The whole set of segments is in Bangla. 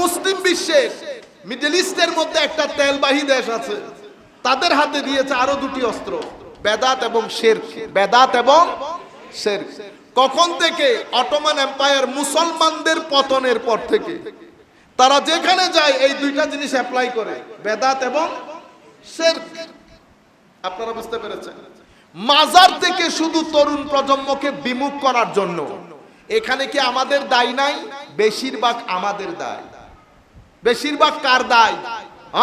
মুসলিম বিশ্বের মিডল ইস্টের মধ্যে একটা তেলবাহী দেশ আছে, তাদের হাতে দিয়েছে আরো দুটি অস্ত্র, বেদাত এবং শিরক। বেদাত এবং শিরক কখন থেকে? অটোমান এম্পায়ার মুসলমানদের পতনের পর থেকে তারা যেখানে যায় এই দুইটা জিনিস অ্যাপ্লাই করে, বেদাত এবং শিরক। আপনারা বুঝতে পেরেছেন? মাজার থেকে শুধু তরুণ প্রজন্মকে বিমুখ করার জন্য। এখানে কি আমাদের দায় নাই? বেশিরভাগ আমাদের দায়। বেশিরভাগ কার দায়?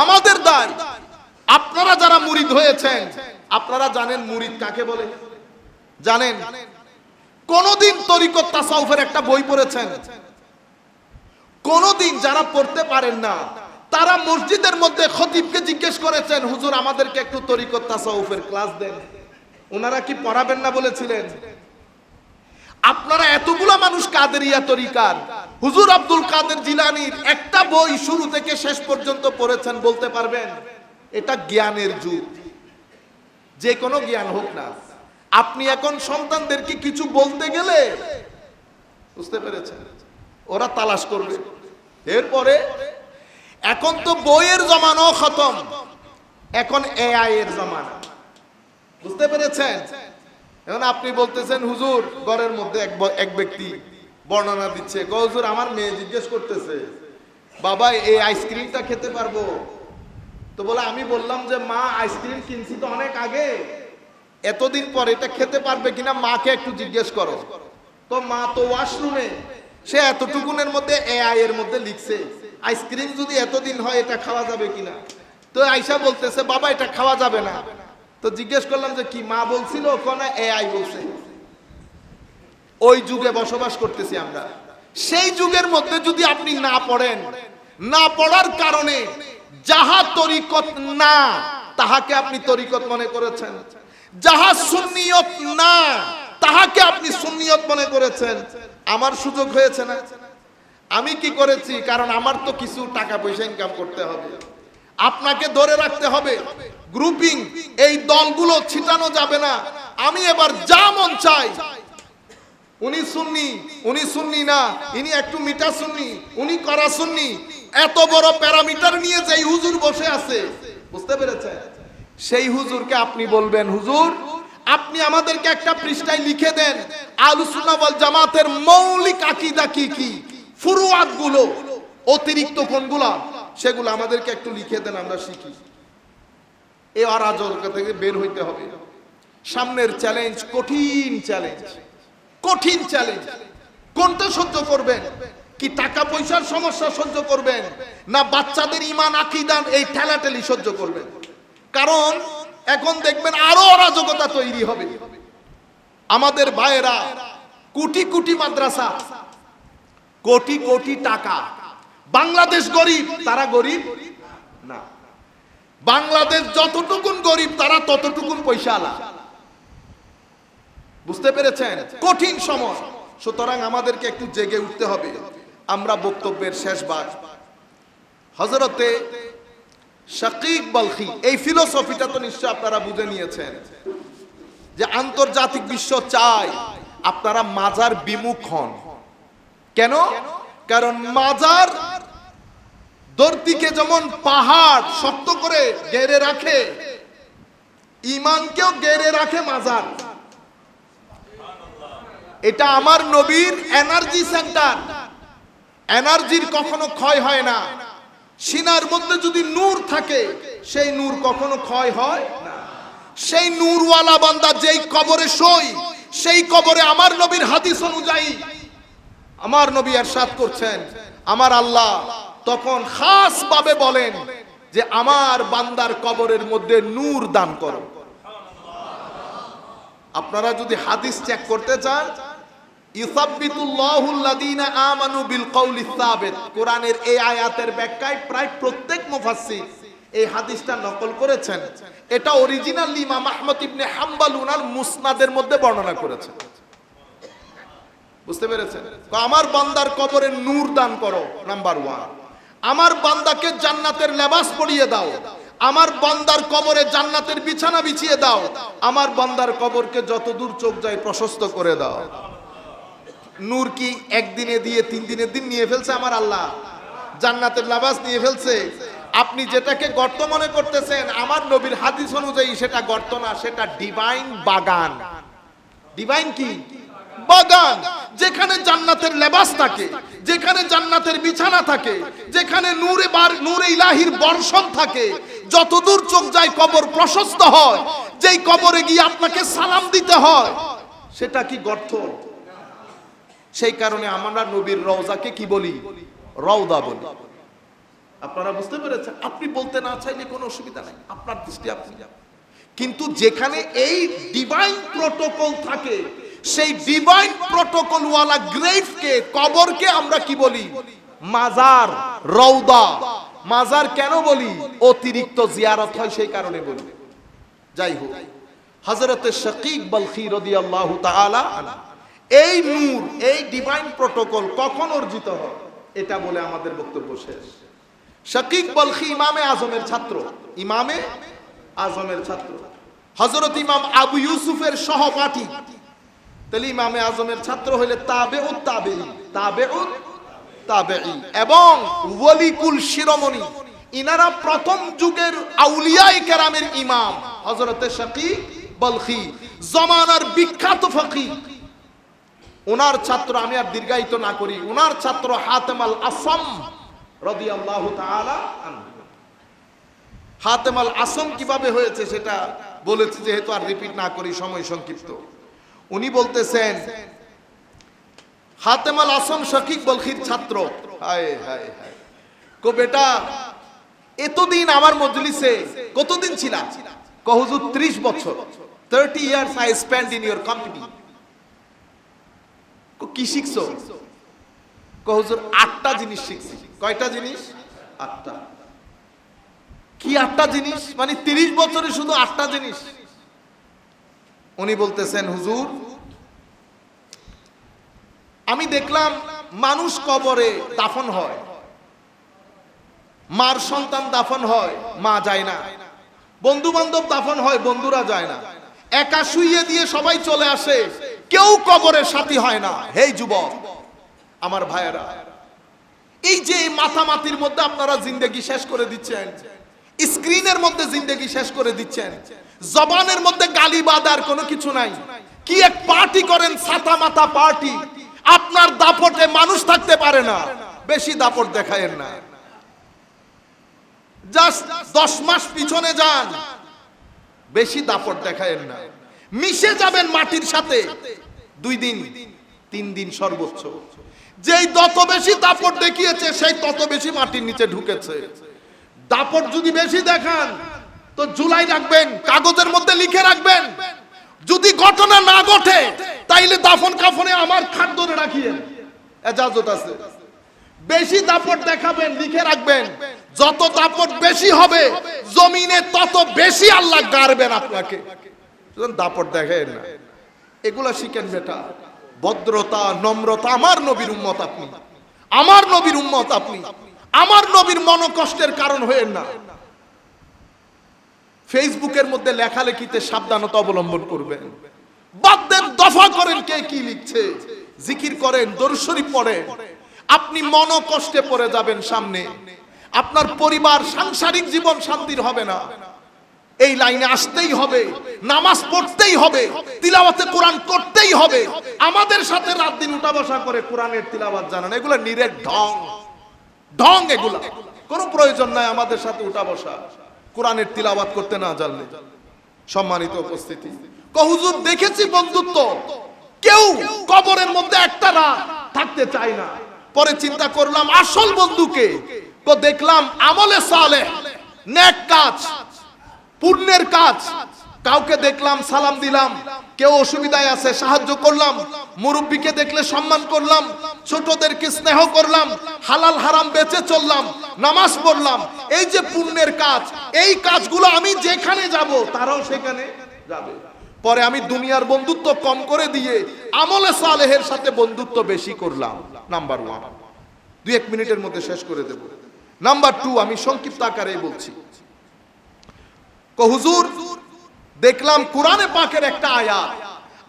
আমাদের দায়। আপনারা যারা মুরিদ হয়েছেন, আপনারা জানেন মুরিদ কাকে বলে? জানেন? কোনদিন তরিকত তাসাউফের একটা বই পড়েছেন? কোনদিন? যারা পড়তে পারেন না তারা মসজিদের মধ্যে খতিবকে জিজ্ঞেস করেছেন, হুজুর আমাদেরকে একটু তরিকত তাসাউফের ক্লাস দেন। ওনারা কি পড়াবেন না বলেছিলেন? আপনারা এতগুলা মানুষ কাদেরিয়া তরিকার, হুজুর আব্দুল কাদের জিলানীর একটা বই শুরু থেকে শেষ পর্যন্ত পড়েছেন, বলতে পারবেন? এটা জ্ঞানের যুগ, যে কোনো জ্ঞান হোক না। আপনি এখন সন্তানদেরকে কিছু বলতে গেলে, বুঝতে পেরেছেন, ওরা তালাশ করবে। এরপরে এখন তো বইয়ের জমানো খতম, এখন এআই এর জমানা। বুঝতে পেরেছেন? এখন আপনি বলতেছেন হুজুর, ঘরের মধ্যে এক ব্যক্তি বর্ণনা দিচ্ছে, হুজুর আমার মেয়ে জিজ্ঞেস করতেছে, বাবা এই আইসক্রিমটা খেতে পারবো? তো বলে, আমি বললাম যে মা আইসক্রিম কিনছি তো অনেক আগে, এতদিন পর এটা খেতে পারবে কিনা মাকে একটু জিজ্ঞেস করো। তো মা তো ওয়াশরুমে, সে এতটুকুনের মধ্যে এআই এর মধ্যে লিখছে আইসক্রিম যদি এতদিন হয় এটা খাওয়া যাবে কিনা। তো আয়শা বলতেছে, বাবা এটা খাওয়া যাবে না। তো জিজ্ঞেস করলাম যে কি? মা বলছিল কোন এআই বলছে। ওই যুগে বসবাস করতেছি আমরা। সেই যুগের মধ্যে যদি আপনি না পড়েন, না পড়ার কারণে যাহা তরিকত না তাহাকে আপনি তরিকত মনে করেছেন, যাহা সুন্নিয়ত না তাহাকে আপনি সুন্নিয়ত মনে করেছেন। আমার সুযোগ হয়েছে না? আমি কি করেছি? কারণ আমার তো কিছু টাকা পয়সা ইনকাম করতে হবে, আপনাকে ধরে রাখতে হবে। গ্রুপিং, এই দলগুলো ছিটানো যাবে না। আমি এবার যা মন চাই, উনি সুন্নি, উনি সুন্নি না, ইনি একটু মিটা সুন্নি, উনি করা সুন্নি, এত বড় প্যারামিটার নিয়ে যেই হুজুর বসে আছে, বুঝতে পেরেছেন? সেই হুজুরকে আপনি বলবেন, হুজুর আপনি আমাদেরকে একটা পৃষ্ঠায় লিখে দেন আহলুস সুন্নাহ ওয়াল জামাতের মৌলিক আকীদা কি কি, ফুরুয়াত গুলো, অতিরিক্ত কোনগুলা, সেগুলো আমাদেরকে একটু লিখে দেন, আমরা শিখি। এই অরাজকতা থেকে বের হইতে হবে। সামনের চ্যালেঞ্জ কঠিন চ্যালেঞ্জ, কঠিন চ্যালেঞ্জ। কোনটা সহ্য করবেন? কি টাকা পয়সার সমস্যা সহ্য করবেন, না বাচ্চাদের ঈমান আকীদা এই ঠেলাঠেলি সহ্য করবেন? কারণ এখন দেখবেন আরো অরাজকতা তৈরি হবে। আমাদের ভাইয়েরা কোটি কোটি মাদ্রাসা, কোটি কোটি টাকা। বাংলাদেশ গরিব, তারা গরিব না। বাংলাদেশ যতটুকুন গরিব তারা ততটুকুন পয়সাওয়ালা। বুঝতে পেরেছেন? কঠিন সময়। সুতরাং আমাদেরকে একটু জেগে উঠতে হবে। আমরা বক্তব্যের শেষ ভাগ, হযরতে শাকিক বলখি, এই ফিলোসফিটা তো নিশ্চয় আপনারা বুঝে নিয়েছেন যে আন্তর্জাতিক বিশ্ব চায় আপনারা মাজার বিমুখ হন। কেন? কারণ মাজার ধরতিকে যেমন পাহাড় শক্ত করে ঘেরে রাখে, ঈমানকেও ঘেরে রাখে মাজার। এটা আমার নবীর এনার্জি সেন্টার, এনার্জির কখনো ক্ষয় হয় না। সিনার মধ্যে যদি নূর থাকে, সেই নূর কখনো ক্ষয় হয় না। সেই নূরওয়ালা বান্দা যেই কবরে শোয়, সেই কবরে আমার নবীর হাদিস অনুযায়ী আমার নবী ইরশাদ করছেন, আমার আল্লাহ তখন খাস ভাবে বলেন যে আমার বান্দার কবরের মধ্যে নূর দান করো। আপনারা যদি হাদিস চেক করতে চান, ইউসাব্বিতুল্লাহুল্লাযীনা আমানু বিল কওলিস সাবিত, কোরআনের এই আয়াতের ব্যাখ্যায় প্রায় প্রত্যেক মুফাসসির এই হাদিসটা নকল করেছেন। এটা অরিজিনালি ইমাম আহমদ ইবনে হাম্বল উনার মুসনাদের মধ্যে বর্ণনা করেছেন। বুঝতে পেরেছেন? তো আমার বান্দার কবরে নূর দান করো, নাম্বার 1। আমার বান্দাকে জান্নাতের লেবাস পরিয়ে দাও, আমার বান্দার কবরে জান্নাতের বিছানা বিছিয়ে দাও, আমার বান্দার কবরকে যতদূর চোখ যায় প্রশস্ত করে দাও। নূর কি একদিনে দিয়ে 3 দিনের দিন নিয়ে ফেলছে আমার আল্লাহ? জান্নাতের লেবাস নিয়ে ফেলছে। আপনি যেটাকে গর্ত মনে করতেছেন, আমার নবীর হাদিস অনুযায়ী সেটা গর্ত না, সেটা ডিভাইন বাগান। ডিভাইন কি? বাগান। যেখানে জান্নাতের লেবাস থাকে, যেখানে জান্নাতের বিছানা থাকে, যেখানে নূরে ইলাহির বর্ষণ থাকে, যতদূর চোখ যায় কবর প্রশস্ত হয়, যেই কবরে গিয়ে আপনাকে সালাম দিতে হয়, সেটা কি গর্ত? সেই কারণে আমরা নবীর রওজাকে কি বলি? রওদা বলি। আপনারা বুঝতে পেরেছেন? আপনি বলতে না চাইলে কোনো অসুবিধা নাই, আপনার দৃষ্টি আপনি যাবেন। কিন্তু যেখানে এই ডিভাইন প্রটোকল থাকে, সেই ডিভাইন প্রটোকল ওয়ালা গ্রেভকে, কবরকে আমরা কি বলি? মাজার, রওদা। মাজার কেন বলি? অতিরিক্ত জিয়ারত হয় সেই কারণে বলি। যাই হোক, হযরতে শাকীক বলখী রাদিয়াল্লাহু তাআলা আনহু, এই নূর, এই ডিভাইন প্রটোকল কখন অর্জিত হয় এটা বলে আমাদের বক্তব্য শেষ। শাকীক বলখী ইমামে আজমের ছাত্র, ইমামে আজমের ছাত্র, হযরত ইমাম আবু ইউসুফের সহপাঠী। তাহলে ইমামে আজমের ছাত্র হইলে তাবেউত তাবেঈ, তাবেউত তাবেঈ এবং ওয়ালিকুল শিরোমণি, ইনারা প্রথম যুগের আউলিয়ায়ে কেরামের ইমাম হযরতে শাকীক বলখী, জমানার বিখ্যাত ফকিহ। ওনার ছাত্র, আমি আর দীর্ঘায়িত না করি, ওনার ছাত্র হাতেম আল আসম রাদিয়াল্লাহু তাআলা আনহু। হাতেম আল আসম কিভাবে হয়েছে সেটা বলেছি, যেহেতু আর রিপিট না করি, সময় সংক্ষিপ্ত। উনি বলতেছেন, হাতেম আল আসম শাকীক বলখীর ছাত্র। হায় হায় হায়, কো বেটা এতদিন আমার মজলিসে কতদিন ছিলা? কো হুজুর 30 বছর, 30 years I spend in your company. কি শিখছো? কো হুজুর 8টা জিনিস শিখছি। কয়টা জিনিস? 8টা। কি 8টা জিনিস? মানে 30 বছরে শুধু 8টা জিনিস? উনি বলতেছেন, হুজুর আমি দেখলাম মানুষ কবরে দাফন হয়, মার সন্তান দাফন হয়, মা যায় না, বন্ধু বান্ধব দাফন হয়, বন্ধুরা যায় না, একা শুইয়ে দিয়ে সবাই চলে আসে, কেউ কবরের সাথী হয় না। হে যুবক, আমার ভাইয়েরা, এই যে মাথামাতির মধ্যে আপনারা জিন্দেগি শেষ করে দিচ্ছেন, স্ক্রিনের মধ্যে জিন্দেগি শেষ করে দিচ্ছেন, জবানের মধ্যে গালি বাদার কোনো কিছু নাই, কি এক পার্টি করেন, ছাতা মাথা পার্টি। আপনার দাপটে মানুষ থাকতে পারে না, বেশি দাপট দেখায়েন না। জাস্ট 10 মাস পিছনে যান, বেশি দাপট দেখায়েন না। মিশে যাবেন মাটির সাথে 2 দিন 3 দিন সর্বোচ্চ। যেই যত বেশি দাপট দেখিয়েছে, সেই তত বেশি মাটির নিচে ঢুকেছে। দাপট যদি বেশি দেখান তো জুলাই রাখবেন, কাগজের মধ্যে লিখে রাখবেন, যদি ঘটনা না ঘটে তাইলে দাফন কাফনে আমার খাট ধরে রাখিয়েন, এজাজত আছে। বেশি দাপট দেখাবেন, লিখে রাখবেন, যত দাপট বেশি হবে জমিনে তত বেশি আল্লাহ গাড়বেন আপনাকে। দাপট দেখেন না, এগুলা শিখেন বেটা। ভদ্রতা, নম্রতা। আমার নবীর উম্মত আপনি, আমার নবীর উম্মত আপনি, আমার নবীর মনোকষ্টের কারণ হয়েন না। ফেসবুকের মধ্যে লেখালেখিতে সাবধানতা অবলম্বন করবেন। বাদ দেন, দফা করেন কে কি লিখছে, জিকির করেন, দরুদ শরীফ পড়েন। আপনি মনোকষ্টে পড়ে যাবেন সামনে, আপনার পরিবার, সাংসারিক জীবন শান্তির হবে না। এই লাইনে আসতেই হবে, নামাজ পড়তেই হবে, তিলাওয়াতে কোরআন করতেই হবে। আমাদের সাথে রাত দিন উঠা বসা করে কোরআনের তিলাওয়াত জানান, এগুলো নিরেট ঢং ঢং, এগুলা কোনো প্রয়োজন নাই আমাদের সাথে উঠা বসা কোরআনের তিলাওয়াত করতে না জানলে। সম্মানিত উপস্থিতি, হুজুর দেখেছি বন্ধুত্ব, কেউ কবরের মধ্যে একটা রাত থাকতে চায় না। পরে চিন্তা করলাম আসল বন্ধুকে, দেখলাম আমলে সালেহ, নেক কাজ, পুণ্যের কাজ। কাউকে দেখলাম সালাম দিলাম, কেউ অসুবিধায় আছে সাহায্য করলাম, মুরব্বীকে দেখলে সম্মান করলাম, ছোটদেরকে স্নেহ করলাম, হালাল হারাম বেঁচে চললাম, নামাজ পড়লাম। এই যে পুণ্যের কাজ, এই কাজগুলো আমি যেখানে যাব তারাও সেখানে যাবে। পরে আমি দুনিয়ার বন্ধুত্ব কম করে দিয়ে আমলে সালেহের সাথে বন্ধুত্ব বেশি করলাম। নাম্বার 1, 2-1 মিনিটের মধ্যে শেষ করে দেব। নাম্বার 2, আমি সংক্ষিপ্ত আকারে বলছি। হুজুর দেখলাম কোরআনে পাকের একটা আয়াত,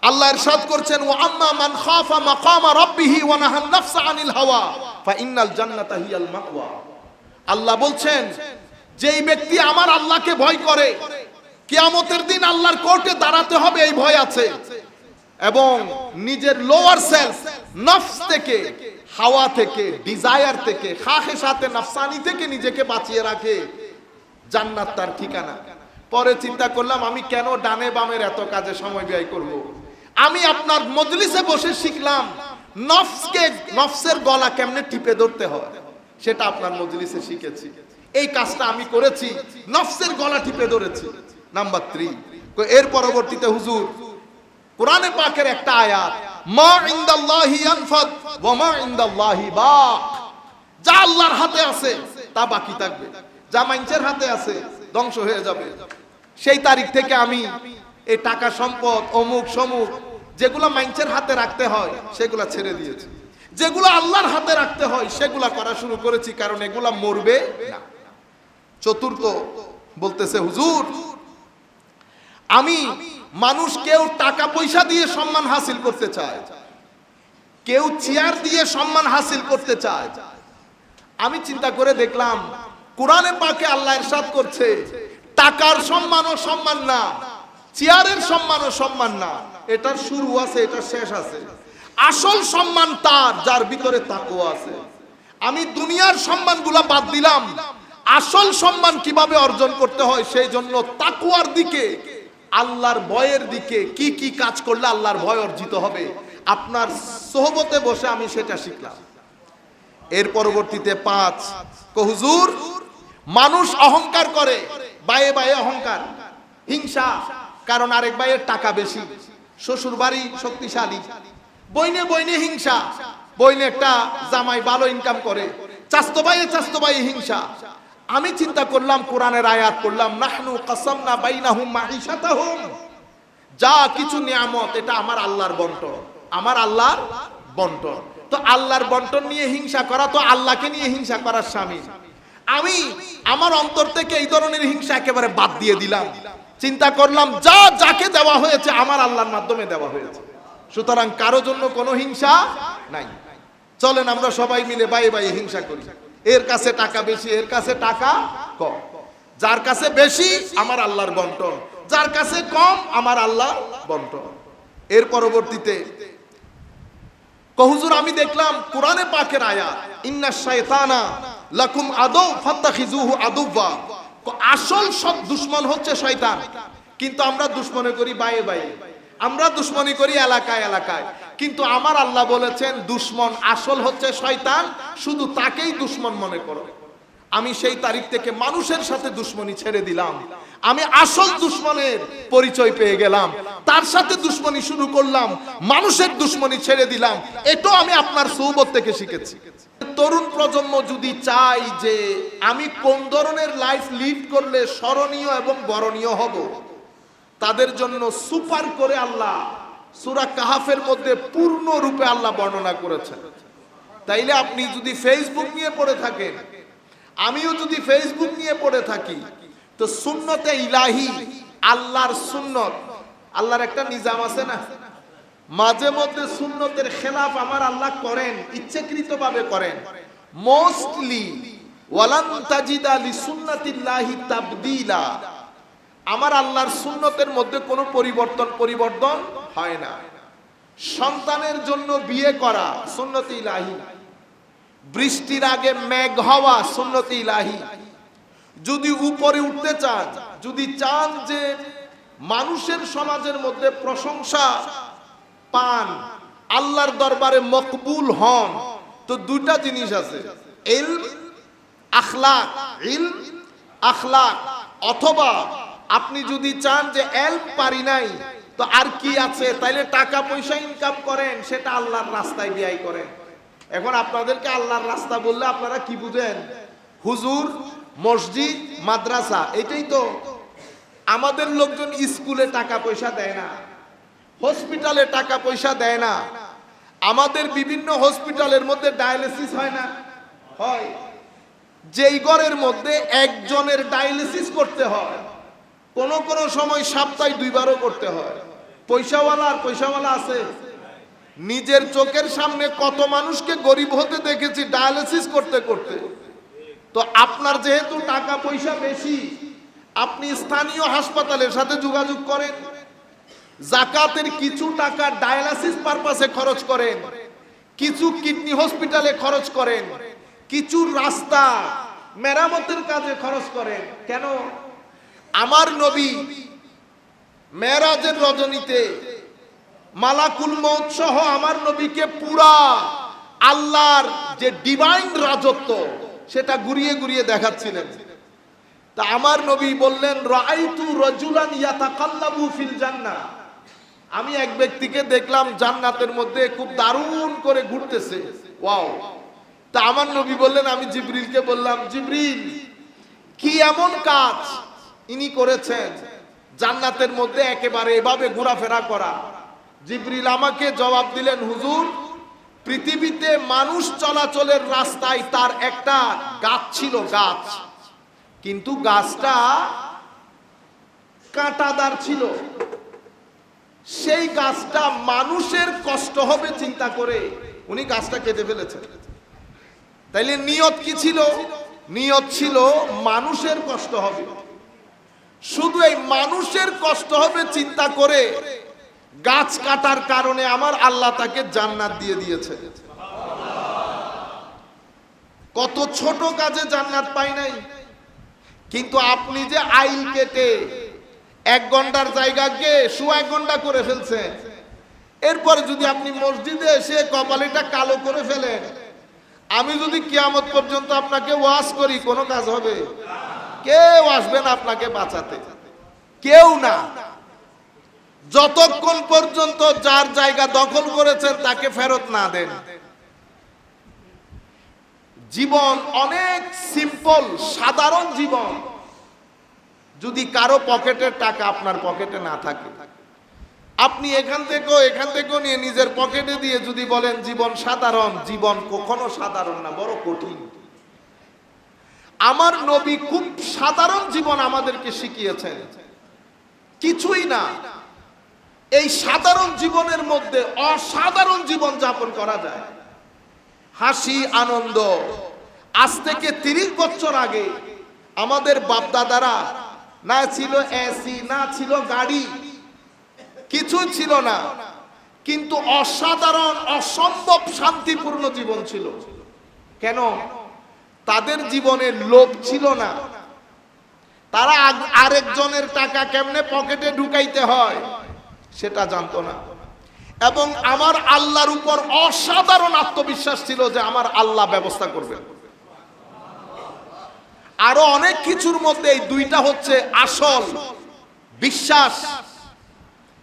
আল্লাহ ইরশাদ করছেন, ওয়া আম্মা মান খাফা মাকামা রাব্বিহি ওয়া নাহান নাফসা আনিল হাওয়া ফা ইন্নাল জান্নাতা হিয়াল মাওয়া। আল্লাহ বলছেন যেই ব্যক্তি আমার আল্লাহকে ভয় করে কিয়ামতের দিন আল্লাহর কোর্টে দাঁড়াতে হবে এই ভয় আছে, এবং নিজের লোয়ার সেলফ নফস থেকে, হাওয়া থেকে, ডিজায়ার থেকে, খাহেসাতে নফসানি থেকে নিজেকে বাঁচিয়ে রাখে, জান্নাত তার ঠিকানা। পরে চিন্তা করলাম আমি কেন ডানে বামের এত কাজে সময় ব্যয় করব। আমি আপনার মজলিসে বসে শিখলাম নফসকে, নফসের গলা কেমনে টিপে ধরতে হয় সেটা আপনার মজলিসে শিখেছি। এই কাজটা আমি করেছি, নফসের গলা টিপে ধরেছি। নাম্বার 3, এর পরবর্তীতে হুজুর কোরআনে পাকের একটা আয়াত, মা ইনদাল্লাহি ইয়ানফাদ ওয়া মা ইনদাল্লাহি বাক, যা আল্লাহর হাতে আছে তা বাকি থাকবে, যা মানুষের হাতে আছে ধ্বংস হয়ে যাবে। সেই তারিখ থেকে আমি এই টাকা সম্পদ অমুক সমুক যেগুলো মানুষের হাতে রাখতে হয় সেগুলা ছেড়ে দিয়েছি, যেগুলো আল্লাহর হাতে রাখতে হয় সেগুলা করা শুরু করেছি, কারণ এগুলা মরবে না। চতুর্থ বলতেছে হুজুর আমি মানুষ, কেউ টাকা পয়সা দিয়ে সম্মান হাসিল করতে চায়, কেউ চেয়ার দিয়ে সম্মান হাসিল করতে চায়। আমি চিন্তা করে দেখলাম কোরআনে পাকে আল্লাহ ইরশাদ করছে টাকার সম্মানও সম্মান না, চেয়ারের সম্মানও সম্মান না, এটার শুরু আছে এটার শেষ আছে। আসল সম্মান তার যার ভিতরে তাকওয়া আছে। আমি দুনিয়ার সম্মানগুলা বাদ দিলাম, আসল সম্মান কিভাবে অর্জন করতে হয় সেই জন্য তাকওয়ার দিকে, আল্লাহর ভয়ের দিকে কি কি কাজ করলে আল্লাহর ভয় অর্জিত হবে, আপনার সোহবতে বসে আমি সেটা শিখলাম। এর পরবর্তীতে 5, হুজুর মানুষ অহংকার করে, বায়ে বায়ে অহংকার, হিংসা, কারণ আরেক ভাইয়ের টাকা বেশি, শ্বশুর বাড়ি শক্তিশালী, বইনে বইনে হিংসা, বইনে একটা জামাই ভালো ইনকাম করে, চাস্তো ভাইয়ে হিংসা। আমি চিন্তা করলাম কোরআনের আয়াত করলাম, নাহনু কাসামনা বাইনাহুম মাঈশাতাহুম, যা কিছু নিয়ামত এটা আমার আল্লাহর বন্টন, আমার আল্লাহর বন্টন। তো আল্লাহর বন্টন নিয়ে হিংসা করা তো আল্লাহকে নিয়ে হিংসা করার শামিল। আমি আমার অন্তর থেকে এই ধরনের হিংসা একেবারে বাদ দিয়ে দিলাম। চিন্তা করলাম যা যাকে দেওয়া হয়েছে আমার আল্লাহর মাধ্যমে দেওয়া হয়েছে, সুতরাং কারো জন্য কোনো হিংসা নাই। চলেন আমরা সবাই মিলে বাই বাই হিংসা করি, এর কাছে টাকা বেশি, এর কাছে টাকা কম, যার কাছে বেশি আমার আল্লাহর বন্টন, যার কাছে কম আমার আল্লাহর বন্টন। এর পরবর্তীতে হুজুর আমি দেখলাম কোরআনে পাকের আয়াত, ইন্নাশ শাইতানা লাকুম আদু ফাত্তাখিজুহু আদুওয়া, আসল সব দুশমন হচ্ছে শয়তান, কিন্তু আমরা দুশমনি করি বায়ে বায়ে, আমরা দুশমনি করি এলাকায় এলাকায়, কিন্তু আমার আল্লাহ বলেছেন দুশমন আসল হচ্ছে শয়তান, শুধু তাকেই দুশমন মনে করো। আমি সেই তারিখ থেকে মানুষের সাথে দুশমনি ছেড়ে দিলাম, আমি আসল দুশমনের পরিচয় পেয়ে গেলাম, তার সাথে দুশমনি শুরু করলাম, মানুষের দুশমনি ছেড়ে দিলাম। এটাও আমি আপনার সোহবত থেকে শিখেছি। তরুণ প্রজন্ম যদি চাই যে আমি কোন ধরনের লাইফ লিড করলে স্মরণীয় এবং বরণীয় হব, তাদের জন্য সুপার করে আল্লাহ সূরা কাহাফের মধ্যে পূর্ণ রূপে আল্লাহ বর্ণনা করেছেন। তাইলে আপনি যদি ফেসবুক নিয়ে পড়ে থাকেন, আমিও যদি ফেসবুক নিয়ে পড়ে থাকি, তো সুন্নতে ইলাহি, আল্লাহর সুন্নত, আল্লাহর একটা নিজাম আছে না, মাঝে মধ্যে সুন্নতের খেলাফ আমার আল্লাহ করেন, ইচ্ছাকৃতভাবে করেন। মোস্টলি ওয়ালান তাজিদা লিসুন্নাতিল্লাহি তাবদীলা, আমার আল্লাহর সুন্নতের মধ্যে কোনো পরিবর্তন হয় না। সন্তানের জন্য বিয়ে করা সুন্নতে ইলাহি, বৃষ্টির আগে মেঘ হওয়া সুন্নতে ইলাহি, যদি উপরে উঠতে চান, যদি চান যে মানুষের সমাজের মধ্যে প্রশংসা পান, আল্লাহর দরবারে মকবুল হন, তো দুটা জিনিস আছে, ইলম আখলাক, ইলম আখলাক। অথবা আপনি যদি চান যে ইলম পারি নাই তো আর কি আছে, তাইলে টাকা পয়সা ইনকাম করেন, সেটা আল্লাহর রাস্তায় ব্যয় করেন। এখন আপনাদেরকে আল্লাহর রাস্তা বললে আপনারা কি বুঝেন? হুজুর, মসজিদ, মাদ্রাসা, এটাই তো। আমাদের লোকজন স্কুলে টাকা পয়সা দেয় না, হসপিটালে টাকা পয়সা দেয় না, আমাদের বিভিন্ন হসপিটালের মধ্যে ডায়ালিসিস হয় না, হয়। যেই ঘরের মধ্যে একজনের ডায়ালিসিস করতে হয়, কোন কোন সময় সপ্তাহে 2 বারও করতে হয়। পয়সাওয়ালা আর পয়সাওয়ালা আছে। নিজের চোখের সামনে কত মানুষকে গরিব হতে দেখেছি ডায়ালিসিস করতে করতে। তো আপনার যেহেতু টাকা পয়সা বেশি, আপনি স্থানীয় হাসপাতালের সাথে যোগাযোগ করেন, যাকাতের কিছু টাকা ডায়ালিসিস পারপাসে খরচ করেন, কিছু কিডনি হসপিটালে খরচ করেন, কিছু রাস্তা মেরামতের কাজে খরচ করেন। কেন? আমার নবী মেরাজের রজনীতে মালাকুল মউত সহ আমার নবীকে পুরা আল্লাহর যে ডিভাইন রাজত্ব সেটা ঘুরিয়ে ঘুরিয়ে দেখাচ্ছিলেন। তা আমার নবী বললেন, রাআইতু রাজুলান ইয়াতাকাল্লাবু ফিল জান্নাহ, আমি এক ব্যক্তিকে দেখলাম জান্নাতের মধ্যে খুব দারুণ করে ঘুরতেছে। ওয়াও! তা আমার নবী বললেন, আমি জিবরিলকে বললাম, জিবরিল, কি এমন কাজ ইনি করেছেন জান্নাতের মধ্যে একেবারে এভাবে ঘোরাফেরা করা? জিবরিল আমাকে জবাব দিলেন, হুজুর, পৃথিবীতে মানুষ চলাচলের রাস্তায় তার একটা গাছ ছিল, গাছ, কিন্তু গাছটা কাঁটাদার ছিল। সেই গাছটা মানুষের কষ্ট হবে চিন্তা করে উনি গাছটা কেটে ফেলেছেন। তাইলে নিয়ত কি ছিল? নিয়ত ছিল মানুষের কষ্ট হবে। শুধু এই মানুষের কষ্ট হবে চিন্তা করে গাছ কাটার কারণে আমার আল্লাহ তাকে জান্নাত দিয়ে দিয়েছে। কত ছোট কাজে জান্নাত পাই নাই। কিন্তু আপনি যে আইল কেটে 1 ঘন্টার জায়গাকে 1.5 ঘন্টা করে ফেলছেন, এরপরে যদি আপনি মসজিদে এসে কপালিটা কালো করে ফেলেন, আমি যদি কিয়ামত পর্যন্ত আপনাকে ওয়াজ করি, কোনো কাজ হবে? কেউ আসবে না আপনাকে বাঁচাতে, কেউ না। যতক্ষণ পর্যন্ত যার জায়গা দখল করেছেন তাকে ফেরত না দেন। জীবন অনেক সিম্পল, সাধারণ জীবন। যদি কারো পকেটের টাকা আপনার পকেটে না থাকে, আপনি এখান থেকেও নিয়ে নিজের পকেটে দিয়ে যদি বলেন জীবন সাধারণ, জীবন কখনো সাধারণ না, বড় কঠিন। আমার নবী খুব সাধারণ জীবন আমাদেরকে শিখিয়েছেন, কিছুই না। এই সাধারণ জীবনের মধ্যে অসাধারণ জীবন যাপন করা যায়, হাসি আনন্দ। আজ থেকে 30 বছর আগে আমাদের বাপদাদারা না ছিল এসি, না ছিল গাড়ি, কিছু ছিল না, কিন্তু অসাধারণ অসম্ভব শান্তিপূর্ণ জীবন ছিল। কেন? তাদের জীবনে লোভ ছিল না। তারা আরেকজনের টাকা কেমনে পকেটে ঢুকাইতে হয় সেটা জানতো না। এবং আমার আল্লাহর উপর অসাধারণ আত্মবিশ্বাস ছিল যে আমার আল্লাহ ব্যবস্থা করবেন। আরো অনেক কিছুর মধ্যে এই দুইটা হচ্ছে আসল বিশ্বাস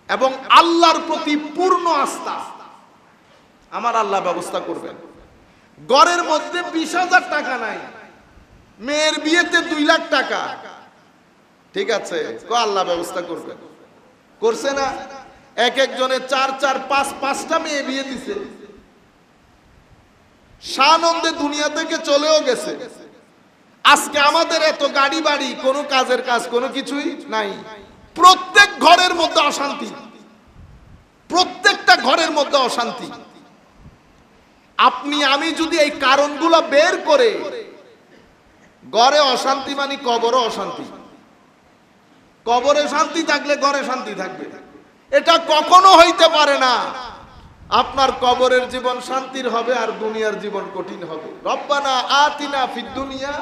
এবং আল্লাহর প্রতি পূর্ণ আস্থা। আমার আল্লাহ ব্যবস্থা করবেন। ঘরের মধ্যে 20,000 টাকা নাই, মেয়ের বিয়েতে 2 লাখ টাকা, ঠিক আছে, আল্লাহ ব্যবস্থা করবেন। করছে না? এক একজনে 4 5টা মেয়ে বিয়ে দিছে, সানন্দে দুনিয়া থেকে চলেও গেছে। আজকে আমাদের এত গাড়ি বাড়ি, কোনো কাজের কাজ কোনো কিছুই নাই। প্রত্যেক ঘরের মধ্যে অশান্তি, প্রত্যেকটা ঘরের মধ্যে অশান্তি। আপনি আমি যদি এই কারণগুলো বের করে, ঘরে অশান্তি মানে কবরে অশান্তি, কবরে শান্তি থাকলে ঘরে শান্তি থাকবে, এটা কখনো হইতে পারে না। আপনার কবরের জীবন শান্তির হবে আর দুনিয়ার জীবন কঠিন হবে। রব্বানা আতিনা ফিদ দুনিয়া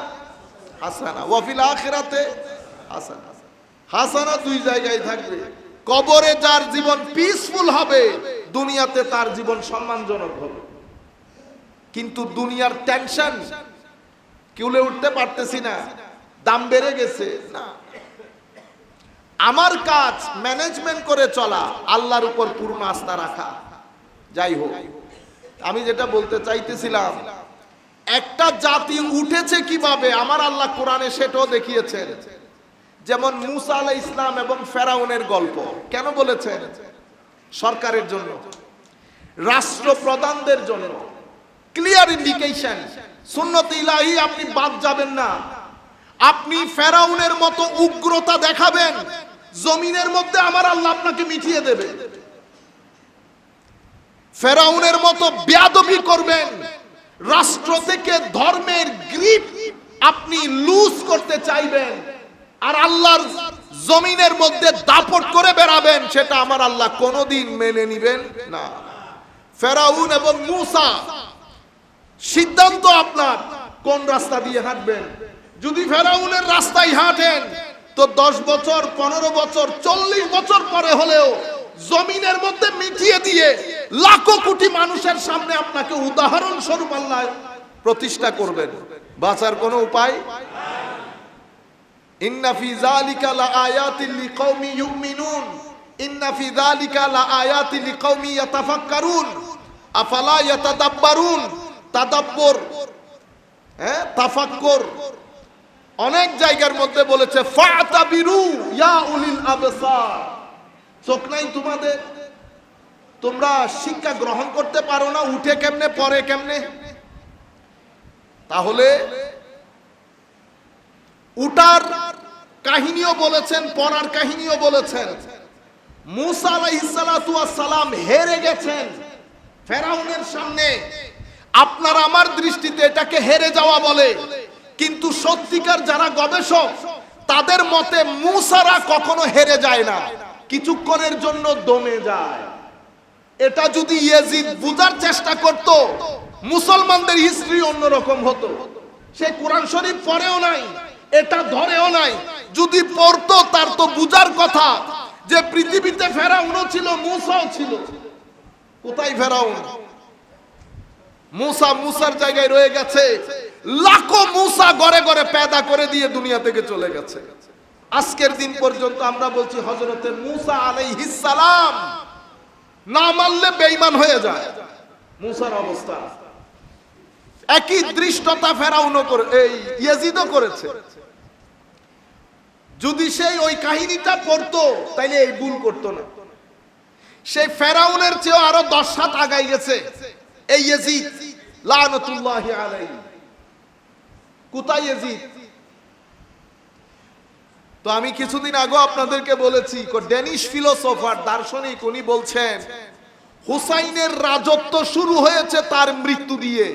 হাসানা ওয়া ফিল আখিরাতে হাসানা। হাসানা 2 জায়গায় থাকবে। কবরে যার জীবন পিসফুল হবে, দুনিয়াতে তার জীবন সম্মানজনক হবে। কিন্তু দুনিয়ার টেনশন, কিউলে উঠতে পারতেছি না, দাম বেড়ে গেছে, না। আমার কাজ ম্যানেজমেন্ট করে চলা, আল্লাহর উপর পূর্ণ আস্থা রাখা। যাই হোক, আমি যেটা বলতে চাইতেছিলাম, একটা জাতি উঠেছে কিভাবে আমার আল্লাহ কোরআনে সেটাও দেখিয়েছেন। যেমন মুসা আলাইহিস সালাম এবং ফেরাউনের গল্প কেন বলেছেন? সরকারের জন্য, রাষ্ট্রপ্রধানদের জন্য ক্লিয়ার ইন্ডিকেশন, সুন্নতে ইলাহি, আপনি বাদ যাবেন না। আপনি ফেরাউনের মতো উগ্রতা দেখাবেন, জমিনের মধ্যে আমার আল্লাহ আপনাকে মিটিয়ে দেবে। ফেরাউনের মতো বেয়াদবি করবেন, রাষ্ট্র থেকে ধর্মের গ্রিপ আপনি লুজ করতে চাইবেন আর আল্লাহর জমিনের মধ্যে দাপট করে বেড়াবেন, সেটা আমার আল্লাহ কোনোদিন মেনে নিবেন না। ফেরাউন এবং মূসা, সিদ্ধান্ত আপনার কোন রাস্তা দিয়ে হাঁটবেন। যদি ফেরাউনের রাস্তায় হাঁটেন তো 10 বছর 15 বছর 40 বছর পরে হলেও জমিনের মধ্যে মিটিয়ে দিয়ে লাখো কোটি মানুষের সামনে আপনাকে উদাহরণ স্বরূপ আল্লাহ প্রতিষ্ঠা করবেন, বাঁচার কোনো উপায়। ইন্না ফি যালিকা লাআয়াতিন লিকাওমি ইউমিনুন ইন্না ফি যালিকা লাআয়াতিন লিকাওমি ইয়াতাফাক্কারুন আফালা ইয়াতাদাব্বারুন। তাদাব্বুর, তাফাক্কুর অনেক জায়গার মধ্যে বলেছে ফাতাবিরু ইয়া উলিল আবসার। চোখ নাই তোমাদের? তোমরা শিক্ষা গ্রহণ করতে পারো না? উঠে কেমনে পড়ে কেমনে? তাহলে উটার কাহিনীও বলেছেন, পড়ার কাহিনীও বলেছেন। মূসা আলাইহিস সালাতু ওয়াস সালাম হেরে গেছেন ফেরাউনের সামনে। আপনার আমার দৃষ্টিতে এটাকে হেরে যাওয়া বলে, কিন্তু সত্যিকার যারা গবেষক তাদের মতে মূসারা কখনো হেরে যায় না, কিছুক্ষণের জন্য দমে যায়। এটা যদি ইয়াজিদ বুঝার চেষ্টা করত, মুসলমানদের হিস্ট্রি অন্যরকম হতো। সে কোরআন শরীফ পড়েও নাই, এটা ধরেও নাই। যদি পড়তো তার তো বুঝার কথা যে পৃথিবীতে ফেরাউনও ছিল, মূসাও ছিল। কোথায় ফেরাউন? মূসা মূসার জায়গায় রয়ে গেছে। লাখো মূসা ঘরে ঘরে পেদা করে দিয়ে দুনিয়া থেকে চলে গেছে। আজকের দিন পর্যন্ত আমরা বলছি হযরতে মূসা আলাইহিস সালাম না মানলে বেঈমান হয়ে যায়। মূসার অবস্থা একই দৃষ্টতা ফেরাউনও করে, এই ইয়াজিদও করেছে। যদি সেই ওই কাহিনীটা পড়তো তাইলে এই ভুল করতো না। সেই ফেরাউনের চেয়ে আরো 10 হাত আগাই গেছে এই ইয়াজিদ লানাতুল্লাহি আলাইহি। কোথায় ইয়াজিদ? তো আমি কিছুদিন আগে আপনাদেরকে বলেছি, ড্যানিশ ফিলোসোফার দার্শনিক উনি বলছেন হুসাইনের রাজত্ব শুরু হয়েছে তার মৃত্যু দিয়ে,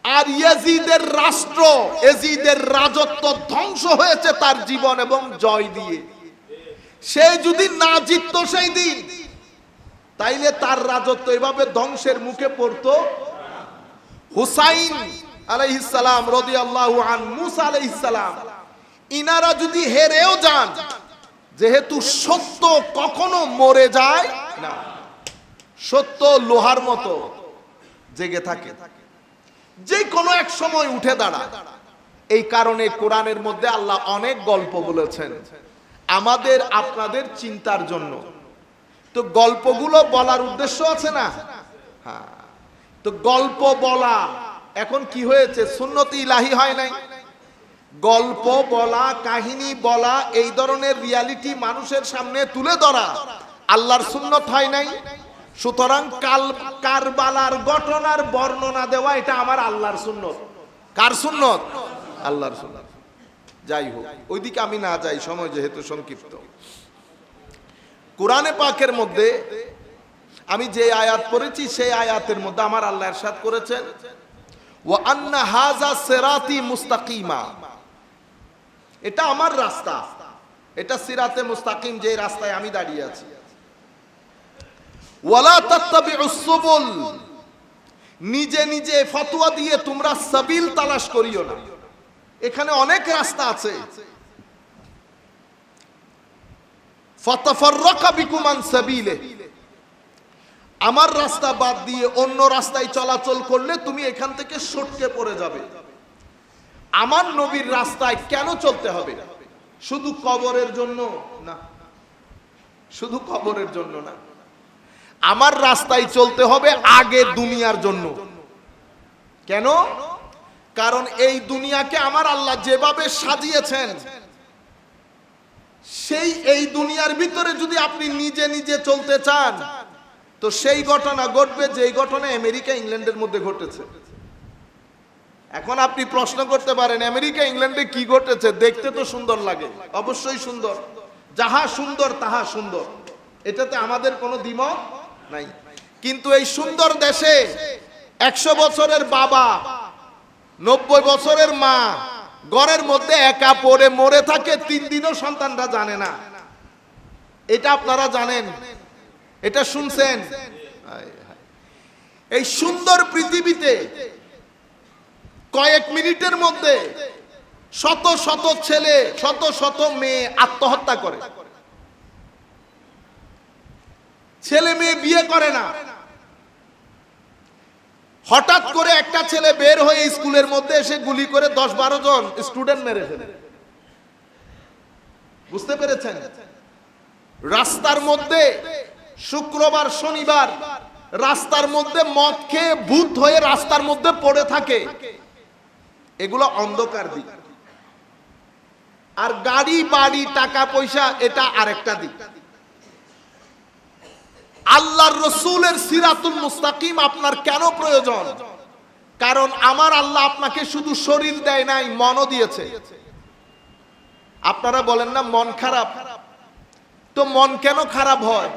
আর ইয়াজিদের রাষ্ট্র, ইয়াজিদের রাজত্ব ধ্বংস হয়েছে তার জীবন এবং জয় দিয়ে। সে যদি না জিতত সেই দিন, তাইলে তার রাজত্ব এভাবে ধ্বংসের মুখে পড়তো। হুসাইন আলাইহিস সালাম রাদিয়াল্লাহু আন, মূসা আলাইহিস সালাম, ইনারা যদি হেরেও যান, যেহেতু সত্য কখনো মরে যায় না, সত্য লোহার মতো জেগে থাকে, যে কোনো এক সময় উঠে দাঁড়ায়। এই কারণে কোরআনের মধ্যে আল্লাহ অনেক গল্প বলেছেন আমাদের আপনাদের চিন্তার জন্য। তো গল্পগুলো বলার উদ্দেশ্য আছে না? হ্যাঁ। তো গল্প বলা এখন কি হয়েছে? সুন্নতে ইলাহি হয় নাই। গল্প বলা, কাহিনী বলা, এই ধরনের রিয়ালিটি মানুষের সামনে তুলে ধরা আল্লাহর সুন্নত হয় নাই। সুতরাং কারবালার ঘটনার বর্ণনা দেওয়া এটা আমার আল্লাহর সুন্নত। কার সুন্নত? আল্লাহর সুন্নত। যাই হোক, ওইদিকে আমি না যাই, সময় যেহেতু সংক্ষিপ্ত। কোরআনে পাকের মধ্যে আমি যে আয়াত পড়েছি সেই আয়াতের মধ্যে আমার আল্লাহ ইরশাদ করেছেন ওয়া আন্না হাযা সিরাতি মুস্তাকিমা। এটা আমার রাস্তা, এটা সিরাতে মুস্তাকিম, যে রাস্তায় আমি দাঁড়িয়ে আছি। ওয়ালা তাত্তাবিউস সুবুল, নিজে নিজে ফতোয়া দিয়ে তোমরা সাবিল তালাশ করিও না। এখানে অনেক রাস্তা আছে। ফাতাফাররাকা বিকুম আন সাবিলে, আমার রাস্তা বাদ দিয়ে অন্য রাস্তায় চলাচল করলে তুমি এখান থেকে সটকে পড়ে যাবে। আমার নবীর রাস্তায় কেন চলতে হবে? শুধু কবরের জন্য না, শুধু কবরের জন্য না, আমার রাস্তায় চলতে হবে আগে দুনিয়ার জন্য। কেন? কারণ এই দুনিয়াকে আমার আল্লাহ যেভাবে সাজিয়েছেন, সেই এই দুনিয়ার ভিতরে যদি আপনি নিজে নিজে চলতে চান তো সেই ঘটনা ঘটবে যেই ঘটনা আমেরিকা ইংল্যান্ডের মধ্যে ঘটেছে। এখন আপনি প্রশ্ন করতে পারেন আমেরিকা ইংল্যান্ডে কি ঘটেছে? দেখতে তো সুন্দর লাগে, অবশ্যই সুন্দর, যাহা সুন্দর তাহা সুন্দর, এটাতে আমাদের কোনো দ্বিমত নাই। কিন্তু এই সুন্দর দেশে 100 বছরের বাবা 90 বছরের মা ঘরের মধ্যে একা পড়ে মরে থাকে, 3 দিনও সন্তানরা জানে না। এটা আপনারা জানেন, এটা শুনছেন। এই সুন্দর পৃথিবীতে কয়েক মিনিটের মধ্যে শত শত ছেলে, শত শত মেয়ে আত্মহত্যা করে। ছেলে মেয়ে বিয়ে করে না। হঠাৎ করে একটা ছেলে বের হয়ে স্কুলের মধ্যে এসে গুলি করে 10-12 জন স্টুডেন্ট মেরে ফেলে। বুঝতে পেরেছেন? রাস্তার মধ্যে শুক্রবার শনিবার রাস্তার মধ্যে মদ খেয়ে ভূত হয়ে রাস্তার মধ্যে পড়ে থাকে। এগুলো অন্ধকার দিক। আর গাড়ি বাড়ি টাকা পয়সা এটা আরেকটা দিক। আল্লাহর রসুলের সিরাতুল মুস্তাকিম আপনার কেন প্রয়োজন? কারণ আমার আল্লাহ আপনাকে শুধু শরীর দেয় নাই, মনও দিয়েছে। আপনারা বলেন না মন খারাপ, তো মন কেন খারাপ হয়?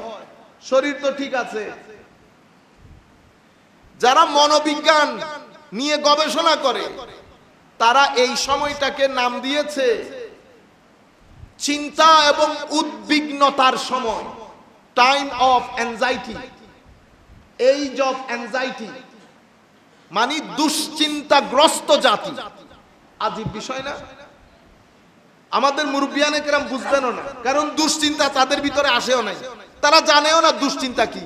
শরীর তো ঠিক আছে। যারা মনোবিজ্ঞান নিয়ে গবেষণা করে তারা এই সময়টাকে নাম দিয়েছে চিন্তা এবং উদ্বিগ্নতার সময়, time of anxiety, age of anxiety, মানে দুশ্চিন্তাগ্রস্ত জাতি। আজীব বিষয় না? আমাদের মুরব্বিয়ানে কেরাম বুঝবেনও না, কারণ দুশ্চিন্তা তাদের ভিতরে আসেও নাই, তারা জানেও না দুশ্চিন্তা কি।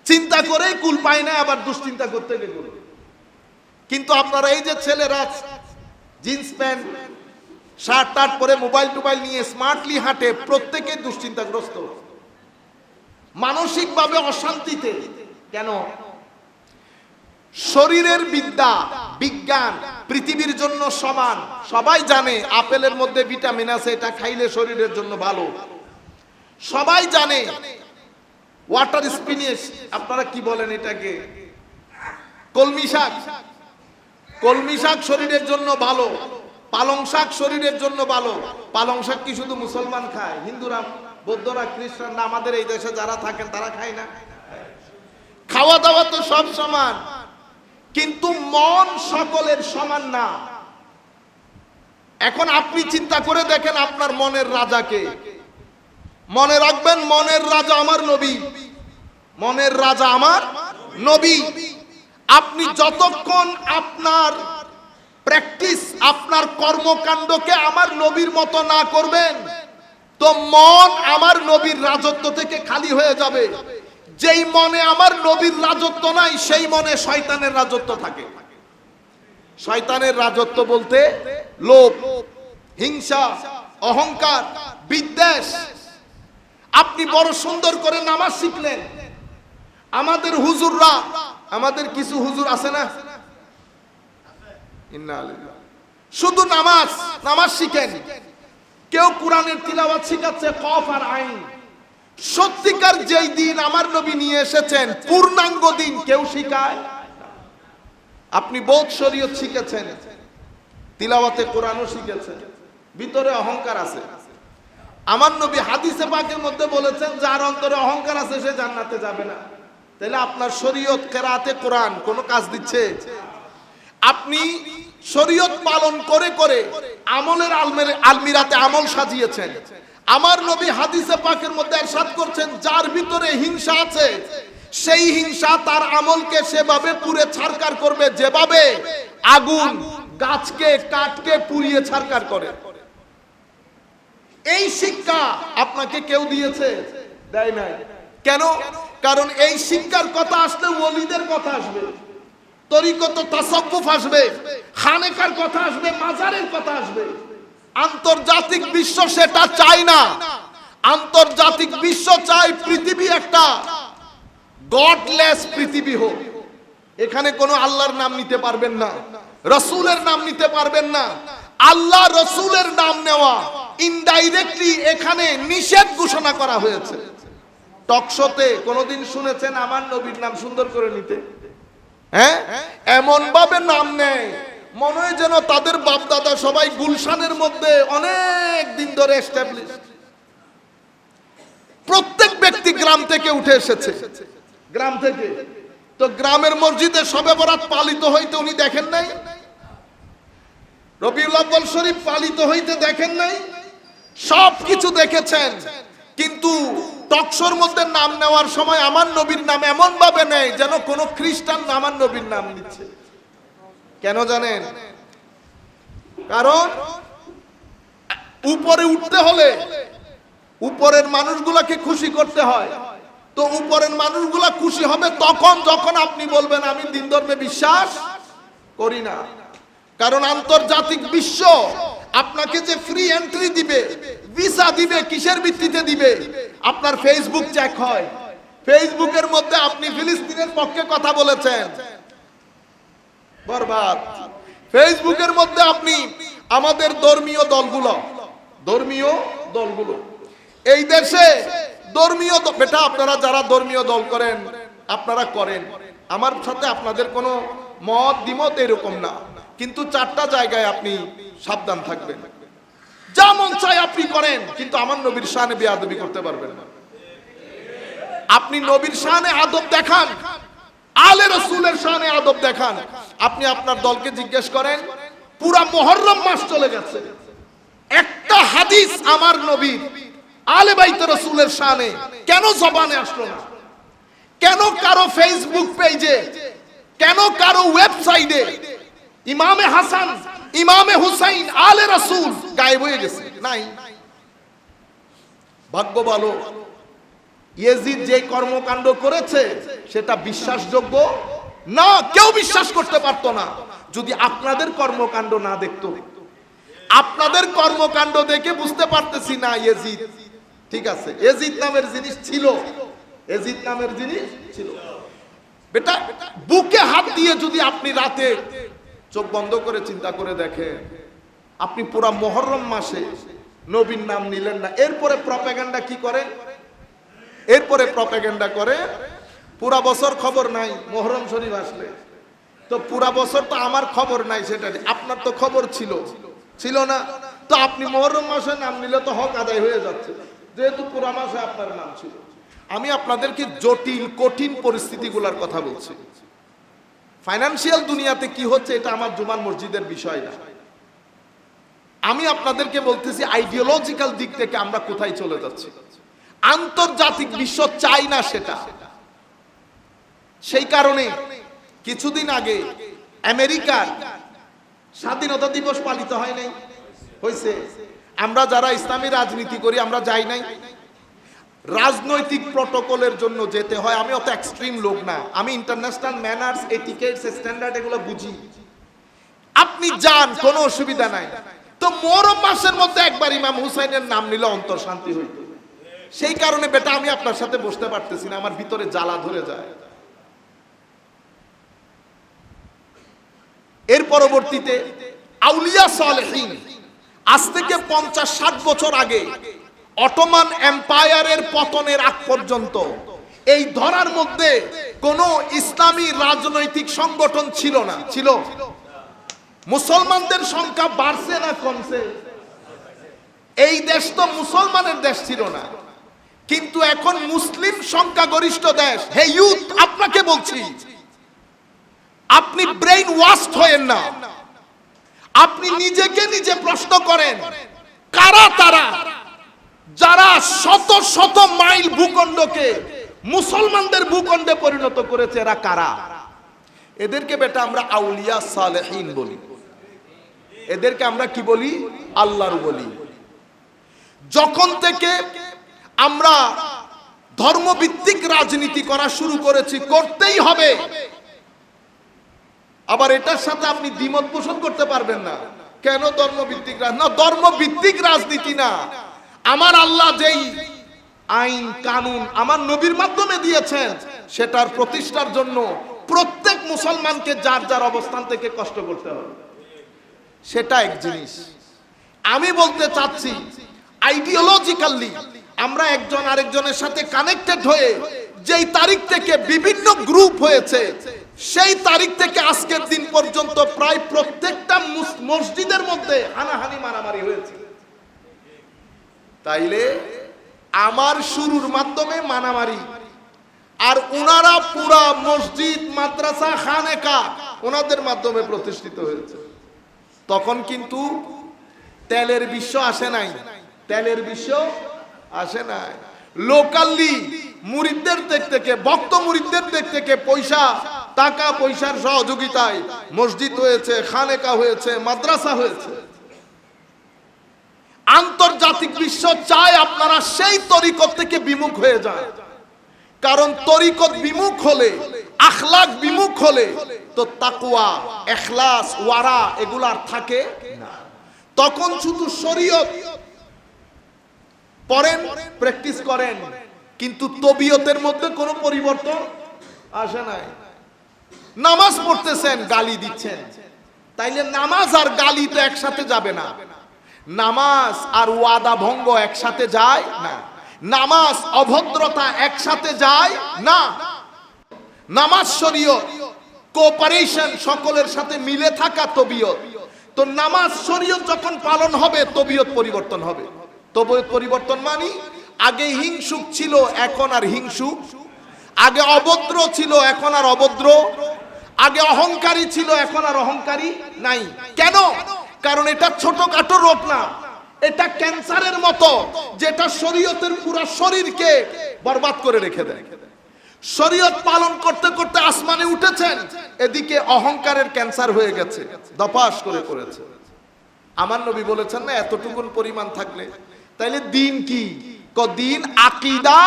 চিন্তা করেই কুল পায় না, আবার দুশ্চিন্তা করতে গেলে। কিন্তু আপনারা এই যে ছেলেরা জিন্স প্যান্ট শার্ট টার্ট পরে মোবাইল টোবাইল নিয়ে স্মার্টলি হাঁটে, প্রত্যেকে দুশ্চিন্তাগ্রস্ত, মানসিকভাবে অশান্তিতে। কেন? শরীরের বিদ্যা বিজ্ঞান পৃথিবীর জন্য সমান। সবাই জানে আপেলের মধ্যে ভিটামিন আছে, এটা খাইলে শরীরের জন্য ভালো। সবাই জানে ওয়াটার স্পিনিশ, আপনারা কি বলেন এটাকে, কলমি শাক, কলমি শাক শরীরের জন্য ভালো। পালং শাক শরীরের জন্য ভালো। পালং শাক কি শুধু মুসলমান খায়? হিন্দুরা, বৌদ্ধরা, খ্রিস্টানরা, আমাদের এই দেশে যারা থাকেন তারা খায় না? খাওয়া দাওয়া তো সব সমান, কিন্তু মন সকলের সমান না। এখন আপনি চিন্তা করে দেখেন আপনার মনের রাজাকে। মনে রাখবেন, মনের রাজা আমার নবী। মনের রাজা আমার নবী। আপনি যতক্ষণ আপনার প্র্যাকটিস, আপনার কর্মকাণ্ডকে আমার নবীর মতো না করবেন, তো মন আমার নবীর রাজত্ব থেকে খালি হয়ে যাবে। যেই মনে আমার নবীর রাজত্ব নাই, সেই মনে শয়তানের রাজত্ব থাকে। শয়তানের রাজত্ব বলতে লোভ, হিংসা, অহংকার, বিদ্বেষ। আপনি বড় সুন্দর করে নামাজ শিখলেন। আমাদের হুজুররা, আমাদের কিছু হুজুর আছে না, শুধু নামাজ নামাজ শিখেন। কেউ কোরআনের তিলাওয়াত শিখাচ্ছে কফ আর আইন। সত্যিকার যেই দিন আমার নবী নিয়ে এসেছেন পূর্ণাঙ্গ দিন কেউ শিখায়? আপনি বোধ শরীয়ত শিখেছেন, তিলাওয়াতে কোরআনও শিখেছেন, ভিতরে অহংকার আছে। আমার নবী হাদিসে পাকের মধ্যে বলেছেন যার অন্তরে অহংকার আছে সে জান্নাতে যাবে না। তাহলে আপনার শরীয়ত, কেরাতে কোরআন কোনো কাজ দিচ্ছে? আপনি শরীয়ত পালন করে করে আমলের আলমিরাতে আমল সাজিয়েছেন। আমার নবী হাদিসে পাকের মধ্যে ইরশাদ করছেন যার ভিতরে হিংসা আছে সেই হিংসা তার আমলকে সেভাবে পুড়ে ছারকার করবে যেভাবে আগুন গাছকে কাঠকে পুড়িয়ে ছারকার করে। এই শিক্ষা আপনাকে কেউ দিয়েছে? দেয় নাই। কেন? কারণ এই শিক্ষার কথা আসলে ওলিদের কথা আসবে, তরিকত তাসাব্বুফ আসবে, খানেকার কথা আসবে, মাজারের কথা আসবে। আন্তর্জাতিক বিশ্ব সেটা চায় না। আন্তর্জাতিক বিশ্ব চায় পৃথিবী একটা গডলেস পৃথিবী হোক। এখানে কোনো আল্লাহর নাম নিতে পারবেন না, রসুলের নাম নিতে পারবেন না। আল্লাহ রসুলের নাম নেওয়া ইনডাইরেক্টলি এখানে নিষেধ ঘোষণা করা হয়েছে। টকশোতে কোনোদিন শুনেছেন আমার নবীর নাম সুন্দর করে নিতে? হ্যাঁ, এমন ভাবে নাম নেয় মনে হয় যেন তাদের বাপ দাদা সবাই গুলশানের মধ্যে অনেক দিন ধরে এস্টাবলিশ। প্রত্যেক ব্যক্তি গ্রাম থেকে উঠে এসেছে, গ্রাম থেকে। তো গ্রামের মসজিদে শবে বরাত পালিত হইতে উনি দেখেন নাই? রবিউল আউয়াল শরীফ পালিত হইতে দেখেন নাই, সব কিছু দেখেছেন, কিন্তু টকশোর মধ্যে নাম নেওয়ার সময় আমার নবীর নাম এমন ভাবে নেই যেন কোন খ্রিস্টান আমার নবীর নাম নিচ্ছে। কেন জানেন? কারণ উপরে উঠতে হলে উপরের মানুষগুলাকে খুশি করতে হয়। তো উপরের মানুষগুলা খুশি হবে তখন যখন আপনি বলবেন আমি দ্বীন ধর্মে বিশ্বাস করি না। কারণ আন্তর্জাতিক বিশ্ব আপনাকে যে ফ্রি এন্ট্রি দিবে, ভিসা দিবে, কিসের ভিত্তিতে দিবে? আপনার ফেসবুক চেক হয়। ফেসবুকের মধ্যে আপনি ফিলিস্তিনের পক্ষে কথা বলেছেন, বরবাদ। ফেসবুকের মধ্যে আপনি আমাদের ধর্মীয় দলগুলো এই দেশে ধর্মীয় বেটা, আপনারা যারা ধর্মীয় দল করেন আপনারা করেন, আমার সাথে আপনাদের কোনো মত দ্বিমত এরকম না, কিন্তু চারটা জায়গায় আপনি সাবধান থাকবেন। যা মন চায় আপনি করেন, কিন্তু আমার নবীর শানে বেয়াদবি করতে পারবেন না। আপনি নবীর শানে আদব দেখান, আলে রাসূলের শানে আদব দেখান। আপনি আপনার দলকে জিজ্ঞেস করেন, পুরা মুহররম মাস চলে গেছে, একটা হাদিস আমার নবীর আলে বাইত রাসূলের শানে কেন জবানে আসলো না? কেন কারো ফেসবুক পেজে, কেন কারো ওয়েবসাইটে ইমামে হাসান, ইমামে হুসাইন, আলে রাসূল গায়েব হয়ে গেছে? নাই। ভাগ্য ভালো, ইয়েজিদ যে কর্মকাণ্ড করেছে সেটা বিশ্বাসযোগ্য না, কেউ বিশ্বাস করতে পারতো না যদি আপনাদের কর্মকাণ্ড না দেখতো। আপনাদের কর্মকাণ্ড দেখে বুঝতে পারতেছি না ইয়েজিদ ঠিক আছে, ইয়েজিদ নামের জিনিস ছিল, ইয়েজিদ নামের জিনিস ছিল। বেটা, বুকে হাত দিয়ে যদি আপনি রাতে চোখ বন্ধ করে চিন্তা করে দেখেন, আপনি পুরা মুহররম মাসে নবীর নাম নিলেন না। এরপরে প্রপাগান্ডা কি করে? এরপরে প্রপাগান্ডা করে পুরা বছর খবর নাই, মুহররম শরীফ আসলে তো পুরা বছর তো আমার খবর নাই, সেটা আপনার তো খবর ছিল না, তো আপনি মুহররম মাসে নাম নিলে তো হক আদায় হয়ে যাচ্ছে, যেহেতু পুরা মাসে আপনার নাম ছিল। আমি আপনাদেরকে জটিল কঠিন পরিস্থিতিগুলোর কথা বলছি। ফাইনান্সিয়াল দুনিয়াতে কি হচ্ছে এটা আমার জুমার মসজিদের বিষয় না। আমি আপনাদেরকে বলতেছি আইডিওলজিক্যাল দিক থেকে আমরা কোথায় চলে যাচ্ছি। আন্তর্জাতিক বিশ্ব চাই না সেটা। সেই কারণে কিছুদিন আগে আমেরিকার স্বাধীনতা দিবস পালিত হয় নাই, হয়েছে। আমরা যারা ইসলামী রাজনীতি করি আমরা যাই নাই। রাজনৈতিক প্রটোকলের জন্য যেতে হয়। আমি অত এক্সট্রিম লোক না, আমি ইন্টারন্যাশনাল ম্যানার্স, এটিকেটস, স্ট্যান্ডার্ড এগুলো বুঝি। আপনি যান, কোনো অসুবিধা নাই। তো মুহররম মাসের মধ্যে একবার ইমাম হুসাইনের নাম নিলে অন্তর শান্তি হইত। সেই কারণে বেটা আমি আপনার সাথে বসতে পারতেছি না, আমার ভিতরে জ্বালা ধরে যায়। এর পরবর্তীতে আউলিয়া সালেহিন, আজ থেকে 50-60 বছর আগে অটোমান এম্পায়ারের পতনের আগ পর্যন্ত এই ধরার মধ্যে কোন ইসলামী রাজনৈতিক সংগঠন ছিল না। ছিল? মুসলমানদের সংখ্যা বাড়ছে না কমছে? এই দেশ তো মুসলমানের দেশ ছিল না, কিন্তু এখন মুসলিম সংখ্যাগরিষ্ঠ দেশ। হে ইউথ, আপনাকে বলছি, আপনি ব্রেইন ওয়াশড হয়েন না। আপনি নিজেকে নিজে প্রশ্ন করেন, কারা তারা যারা শত শত মাইল ভূখণ্ডকে মুসলমানদের ভূখণ্ডে পরিণত করেছে? এরা কারা? এদেরকে বেটা আমরা আউলিয়া সালেহিন বলি। এদেরকে আমরা কি বলি? আল্লাহর বলি। যখন থেকে আমরা ধর্মভিত্তিক রাজনীতি করা শুরু করেছি, করতেই হবে। আবার এটার সাথে আপনি দ্বিমত পোষণ করতে পারবেন না। কেন ধর্মভিত্তিক রাজনীতি? না, ধর্মভিত্তিক রাজনীতি না। আমার আল্লাহ যেই আইন কানুন আমার নবীর মাধ্যমে দিয়েছেন, সেটার প্রতিষ্ঠার জন্য প্রত্যেক মুসলমানকে যার যার অবস্থান থেকে কষ্ট করতে হবে, সেটা এক জিনিস। আমি বলতে চাচ্ছি আইডিওলজিক্যালি আমরা একজন আরেকজনের সাথে কানেক্টেড হয়ে যেই তারিখ থেকে বিভিন্ন গ্রুপ হয়েছে, সেই তারিখ থেকে আজকের দিন পর্যন্ত প্রায় প্রত্যেকটা মসজিদের মধ্যে হানাহানি মারামারি হয়েছে। তাইলে আমার শুরুর মাধ্যমে মারামারি, আর ওনারা পুরা মসজিদ, মাদ্রাসা, খানেকা ওনাদের মাধ্যমে প্রতিষ্ঠিত হয়েছে। তখন কিন্তু তেলের বিশ্ব আসে নাই, তেলের বিশ্ব আসে নাই। লোকালি মুরিদদের দিক থেকে, ভক্ত মুরিদদের দিক থেকে পয়সা, টাকা পয়সার সহযোগিতায় মসজিদ হয়েছে, খানেকা হয়েছে, মাদ্রাসা হয়েছে। আন্তর্জাতিক বিশ্ব চায় আপনারা সেই তরিকত থেকে বিমুখ হয়ে যান, কারণ তরিকত বিমুখ হলে, আখলাক বিমুখ হলে তো তাকওয়া, ইখলাস, ওয়ারা এগুলো আর থাকে না। তখন শুধু শরীয়ত পড়েন, প্র্যাকটিস করেন, কিন্তু তবিয়তের মধ্যে কোনো পরিবর্তন আসে নাই। নামাজ পড়তেছেন, গালি দিচ্ছেন, তাইলে নামাজ আর গালি তো একসাথে যাবে না। নামাজ আর ওয়াদা ভঙ্গ একসাথে যায় না। নামাজ অভদ্রতা একসাথে যায় না। নামাজ শরীয়ত, কোঅপারেশন, সকলের সাথে মিলে থাকা তবিয়ত। তো নামাজ শরীয়ত যখন পালন হবে, তবিয়ত পরিবর্তন হবে। তবিয়ত পরিবর্তন মানে আগে হিংসুক ছিল, এখন আর হিংসুক। আগে অভদ্র ছিল, এখন আর অভদ্র। আগে অহংকারী ছিল, এখন আর অহংকারী নাই। কেন? কারণ এটা ছোটখাটো রোগ না, এটা ক্যান্সারের মতো, যেটা শরীয়তের পুরো শরীরকে বরবাদ করে রেখে দেয়। শরীয়ত পালন করতে করতে আসমানে উঠেছেন, এদিকে অহংকারের ক্যান্সার হয়ে গেছে, দপাস করে করেছে। আমার নবী বলেছেন না, এতটুকুন পরিমাণ থাকলে তাইলে দিন কি? দিন আকীদা,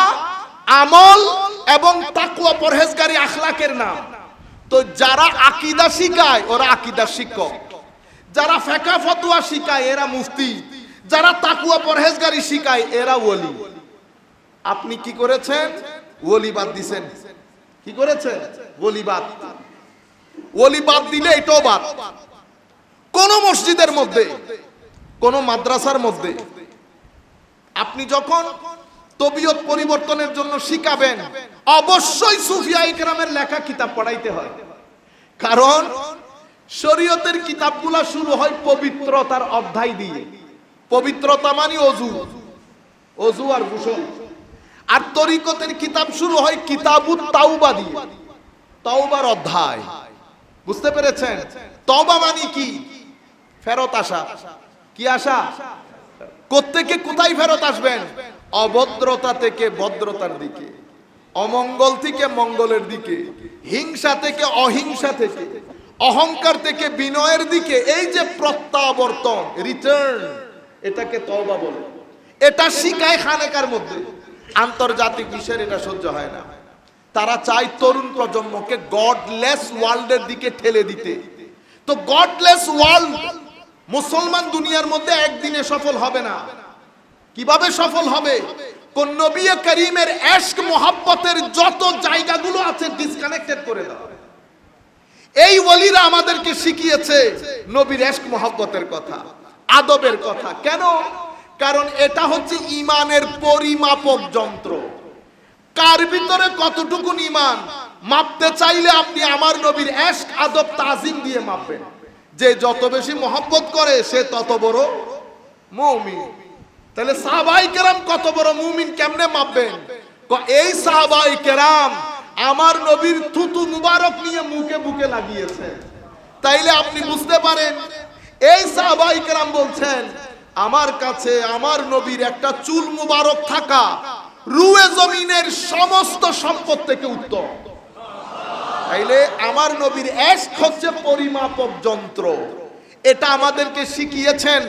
আমল এবং তাকওয়া, পরহেজগারি, আখলাকের নাম। তো যারা আকীদা শিখায় ওরা আকীদা শিক্ষক, যারা ফিকহ ফতোয়া শিখায় এরা মুফতি, যারা তাকওয়া পরহেজগারি শিখায় এরা ওলি। আপনি কি করেছেন? ওলি বাদ দিছেন। কি করেছেন? ওলি বাদ। ওলি বাদ দিলে এটাও বাদ। কোন মসজিদের মধ্যে, কোন মাদ্রাসার মধ্যে আপনি যখন তবিয়ত পরিবর্তনের জন্য শিখাবেন, অবশ্যই সুফিয়া ইকরামের লেখা কিতাব পড়াইতে হয়। কারণ শরীয়তের কিতাবগুলা শুরু হয় পবিত্রতার অধ্যায় দিয়ে। পবিত্রতা মানে অজু, অজু আর গোসল। আর তরিকতের কিতাব শুরু হয় কিতাবুত তাওবা দিয়ে, তাওবার অধ্যায়। বুঝতে পেরেছেন? তওবা মানে কি? ফেরত আসা। কি আসা? কোত্থেকে কোথায় ফেরত আসবেন? অভদ্রতা থেকে ভদ্রতার দিকে, অমঙ্গল থেকে মঙ্গলের দিকে, হিংসা থেকে অহিংসা থেকে, অহংকার থেকে বিনয়ের দিকে। এই যে প্রত্যাবর্তন, রিটার্ন, এটাকে তওবা বলে। এটা শিখায় খানেকার মধ্যে। আন্তর্জাতিক বিশ্বের এটা সহ্য হয় না। তারা চায় তরুণ প্রজন্মকে গডলেস ওয়ার্ল্ডের দিকে ঠেলে দিতে। তো গডলেস ওয়ার্ল্ড মুসলমান দুনিয়ার মধ্যে একদিনে সফল হবে না। কিভাবে সফল হবে? কোন নবী করিমের ইশক মোহাব্বতের যত জায়গাগুলো আছে ডিসকানেক্টেড করে দাও। এই ওলিরা আমাদেরকে শিখিয়েছে নবীর ইশক মোহাব্বতের কথা, আদবের কথা। কেন? কারণ এটা হচ্ছে ঈমানের পরিমাপক যন্ত্র। কার ভিতরে কতটুকু ঈমান মাপতে চাইলে আপনি আমার নবীর ইশক, আদব, তাজিম দিয়ে মাপবেন। যে যত বেশি মহব্বত করে সে তত বড় মুমিন। তাহলে সাহাবায়ে কেরাম কত বড় মুমিন কেমনে মাপবেন? এই সাহাবায়ে কেরাম আমার নবীর থুতু মুবারক নিয়ে মুখে বুকে লাগিয়েছে। তাইলে আপনি বুঝতে পারেন, এই সাহাবায়ে কেরাম বলছেন আমার কাছে আমার নবীর একটা চুল মুবারক থাকা রুয়ে জমিনের সমস্ত সম্পদ থেকে উত্তম। তাইলে আমার নবীর ইশক হচ্ছে পরিমাপক যন্ত্র। এটা আমাদেরকে শিখিয়েছেন।